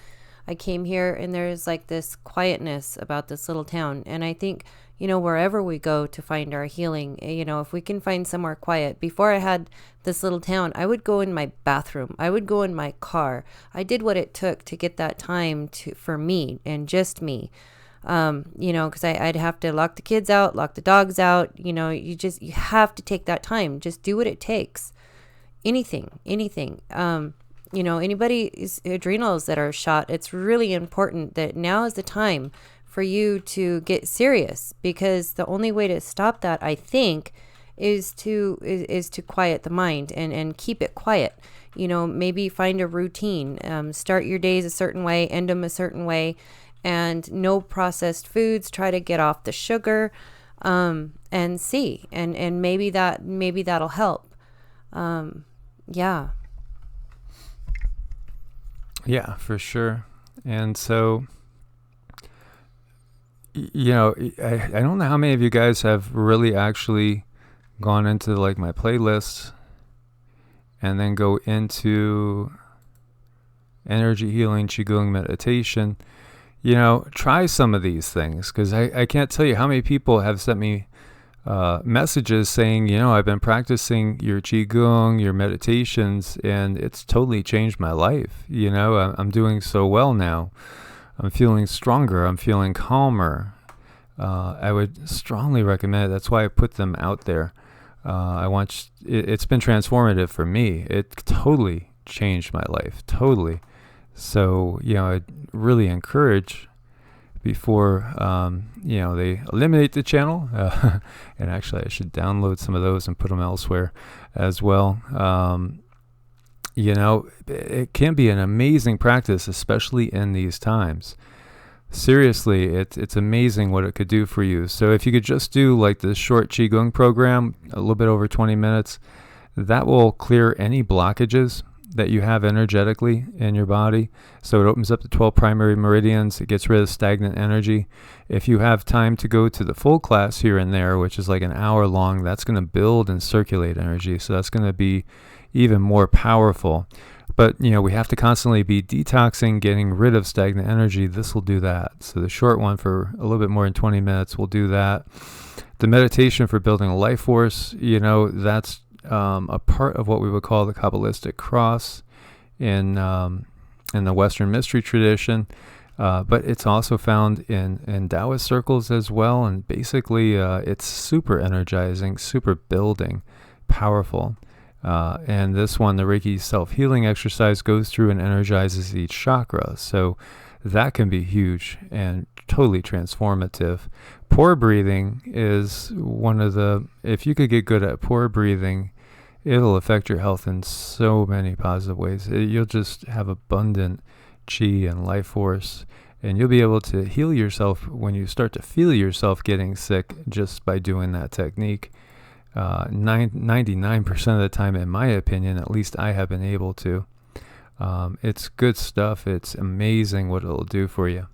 Speaker 2: I came here, and there's like this quietness about this little town. And I think, wherever we go to find our healing, if we can find somewhere quiet. Before I had this little town, I would go in my bathroom. I would go in my car. I did what it took to get that time for me and just me. Because I'd have to lock the kids out, lock the dogs out. You have to take that time. Just do what it takes. Anything. Anybody's adrenals that are shot, it's really important that now is the time for you to get serious, because the only way to stop that, I think, is to quiet the mind and keep it quiet. Maybe find a routine, start your days a certain way, end them a certain way, and no processed foods. Try to get off the sugar, and see, and maybe that'll help.
Speaker 1: Yeah, for sure. And so, I don't know how many of you guys have really actually gone into like my playlists and then go into energy healing, QiGong meditation. Try some of these things, because I can't tell you how many people have sent me messages saying, I've been practicing your QiGong, your meditations, and it's totally changed my life. I'm doing so well now. I'm feeling stronger. I'm feeling calmer. I would strongly recommend it. That's why I put them out there. It's been transformative for me. It totally changed my life. Totally. So, I'd really encourage, before, they eliminate the channel, and actually I should download some of those and put them elsewhere as well. It can be an amazing practice, especially in these times. Seriously, it's amazing what it could do for you. So if you could just do like this short QiGong program, a little bit over 20 minutes, that will clear any blockages that you have energetically in your body. So it opens up the 12 primary meridians. It gets rid of stagnant energy. If you have time to go to the full class here and there, which is like an hour long, that's going to build and circulate energy. So that's going to be even more powerful. But, we have to constantly be detoxing, getting rid of stagnant energy. This will do that. So the short one for a little bit more than 20 minutes will do that. The meditation for building a life force, that's a part of what we would call the Kabbalistic cross in the Western mystery tradition. But it's also found in Taoist circles as well. And basically, it's super energizing, super building, powerful. And this one, the Reiki self-healing exercise, goes through and energizes each chakra. So that can be huge and totally transformative. Pore breathing is one of if you could get good at pore breathing, it'll affect your health in so many positive ways. You'll just have abundant chi and life force, and you'll be able to heal yourself when you start to feel yourself getting sick just by doing that technique. 99% of the time, in my opinion, at least I have been able to. It's good stuff. It's amazing what it'll do for you.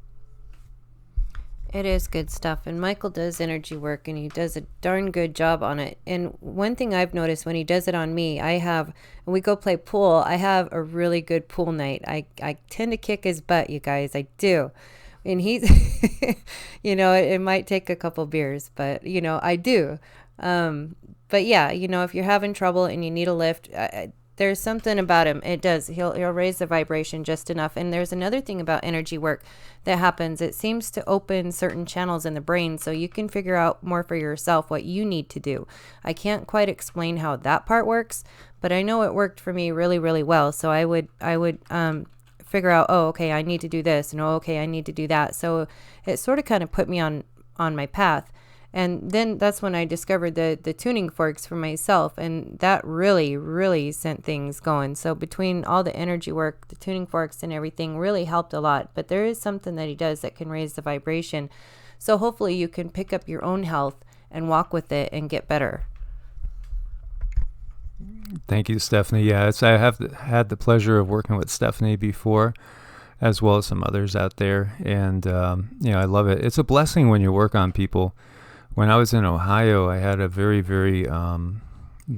Speaker 2: It is good stuff. And Michael does energy work, and he does a darn good job on it. And one thing I've noticed when he does it on me, when we go play pool, I have a really good pool night. I tend to kick his butt, you guys. I do. And he's, it might take a couple beers, but, I do. But yeah, if you're having trouble and you need a lift, there's something about him. It does. He'll raise the vibration just enough. And there's another thing about energy work that happens. It seems to open certain channels in the brain, so you can figure out more for yourself what you need to do. I can't quite explain how that part works, but I know it worked for me really, really well. So I would figure out, oh, okay, I need to do this, and oh, okay, I need to do that. So it sort of kind of put me on my path. And then that's when I discovered the tuning forks for myself, and that really, really sent things going. So between all the energy work, the tuning forks and everything really helped a lot. But there is something that he does that can raise the vibration. So hopefully you can pick up your own health and walk with it and get better.
Speaker 1: Thank you, Stephanie. Yeah, I have had the pleasure of working with Stephanie before, as well as some others out there. And, I love it. It's a blessing when you work on people. When I was in Ohio, I had a very, very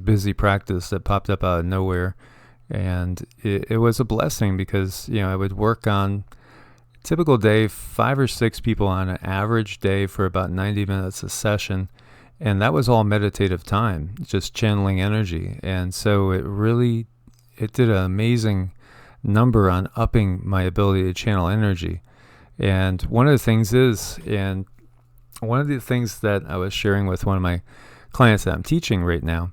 Speaker 1: busy practice that popped up out of nowhere. And it was a blessing because, I would work on a typical day, 5 or 6 people on an average day for about 90 minutes a session. And that was all meditative time, just channeling energy. And so it did an amazing number on upping my ability to channel energy. And one of the things that I was sharing with one of my clients that I'm teaching right now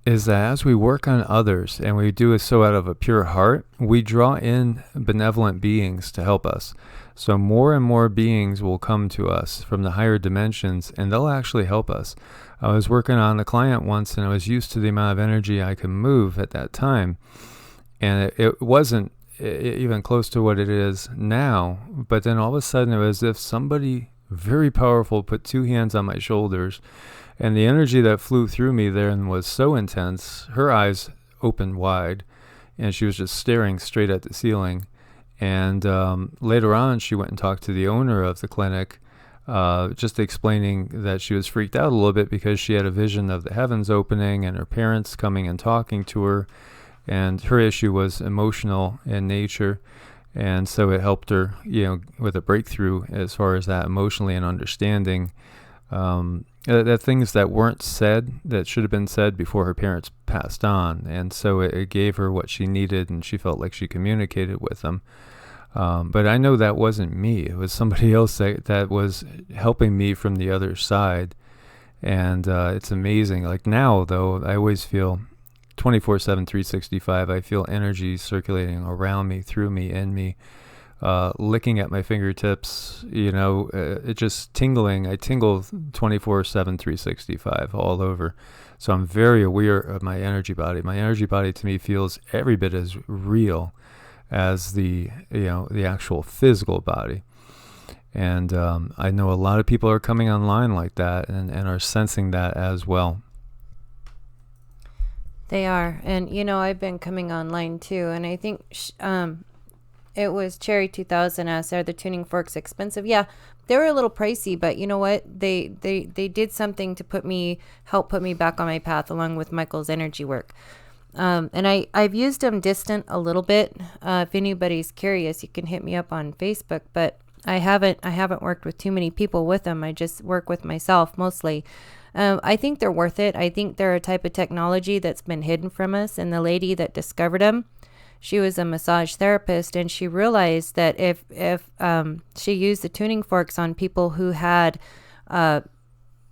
Speaker 1: is that as we work on others and we do it so out of a pure heart, we draw in benevolent beings to help us. So more and more beings will come to us from the higher dimensions, and they'll actually help us. I was working on a client once, and I was used to the amount of energy I could move at that time, and it wasn't even close to what it is now. But then all of a sudden, it was as if somebody very powerful put 2 hands on my shoulders, and the energy that flew through me then was so intense. Her eyes opened wide, and she was just staring straight at the ceiling. And later on, she went and talked to the owner of the clinic, just explaining that she was freaked out a little bit because she had a vision of the heavens opening and her parents coming and talking to her. And her issue was emotional in nature. And so it helped her, with a breakthrough as far as that emotionally and understanding that things that weren't said that should have been said before her parents passed on. And so it gave her what she needed, and she felt like she communicated with them. But I know that wasn't me. It was somebody else that was helping me from the other side. And it's amazing. Like now, though, I always feel 24/7, 365. I feel energy circulating around me, through me, in me, licking at my fingertips, it just tingling. I tingle 24/7, 365 all over. So I'm very aware of my energy body. My energy body to me feels every bit as real as the actual physical body. And I know a lot of people are coming online like that and are sensing that as well.
Speaker 2: They are. And, I've been coming online too. And I think it was Cherry 2000 asked, are the tuning forks expensive? Yeah, they were a little pricey, but you know what? They did something to help put me back on my path along with Michael's energy work. And I've used them distant a little bit. If anybody's curious, you can hit me up on Facebook, but I haven't worked with too many people with them. I just work with myself mostly. I think they're worth it. I think they're a type of technology that's been hidden from us. And the lady that discovered them, she was a massage therapist, and she realized that if she used the tuning forks on people who had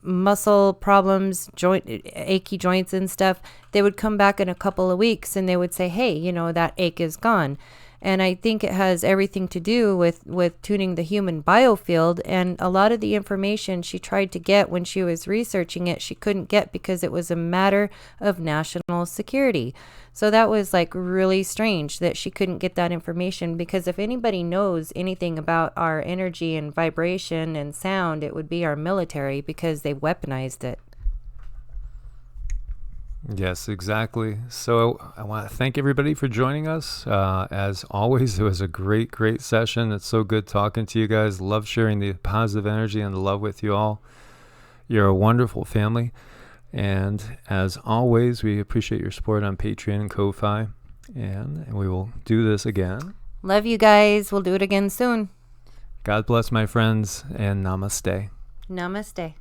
Speaker 2: muscle problems, achy joints and stuff, they would come back in a couple of weeks and they would say, hey, that ache is gone. And I think it has everything to do with tuning the human biofield. And a lot of the information she tried to get when she was researching it, she couldn't get because it was a matter of national security. So that was like really strange that she couldn't get that information, because if anybody knows anything about our energy and vibration and sound, it would be our military, because they weaponized it.
Speaker 1: Yes, exactly. So I want to thank everybody for joining us. As always, it was a great, great session. It's so good talking to you guys. Love sharing the positive energy and the love with you all. You're a wonderful family. And as always, we appreciate your support on Patreon and Ko-Fi. And we will do this again.
Speaker 2: Love you guys. We'll do it again soon.
Speaker 1: God bless, my friends, and namaste.
Speaker 2: Namaste.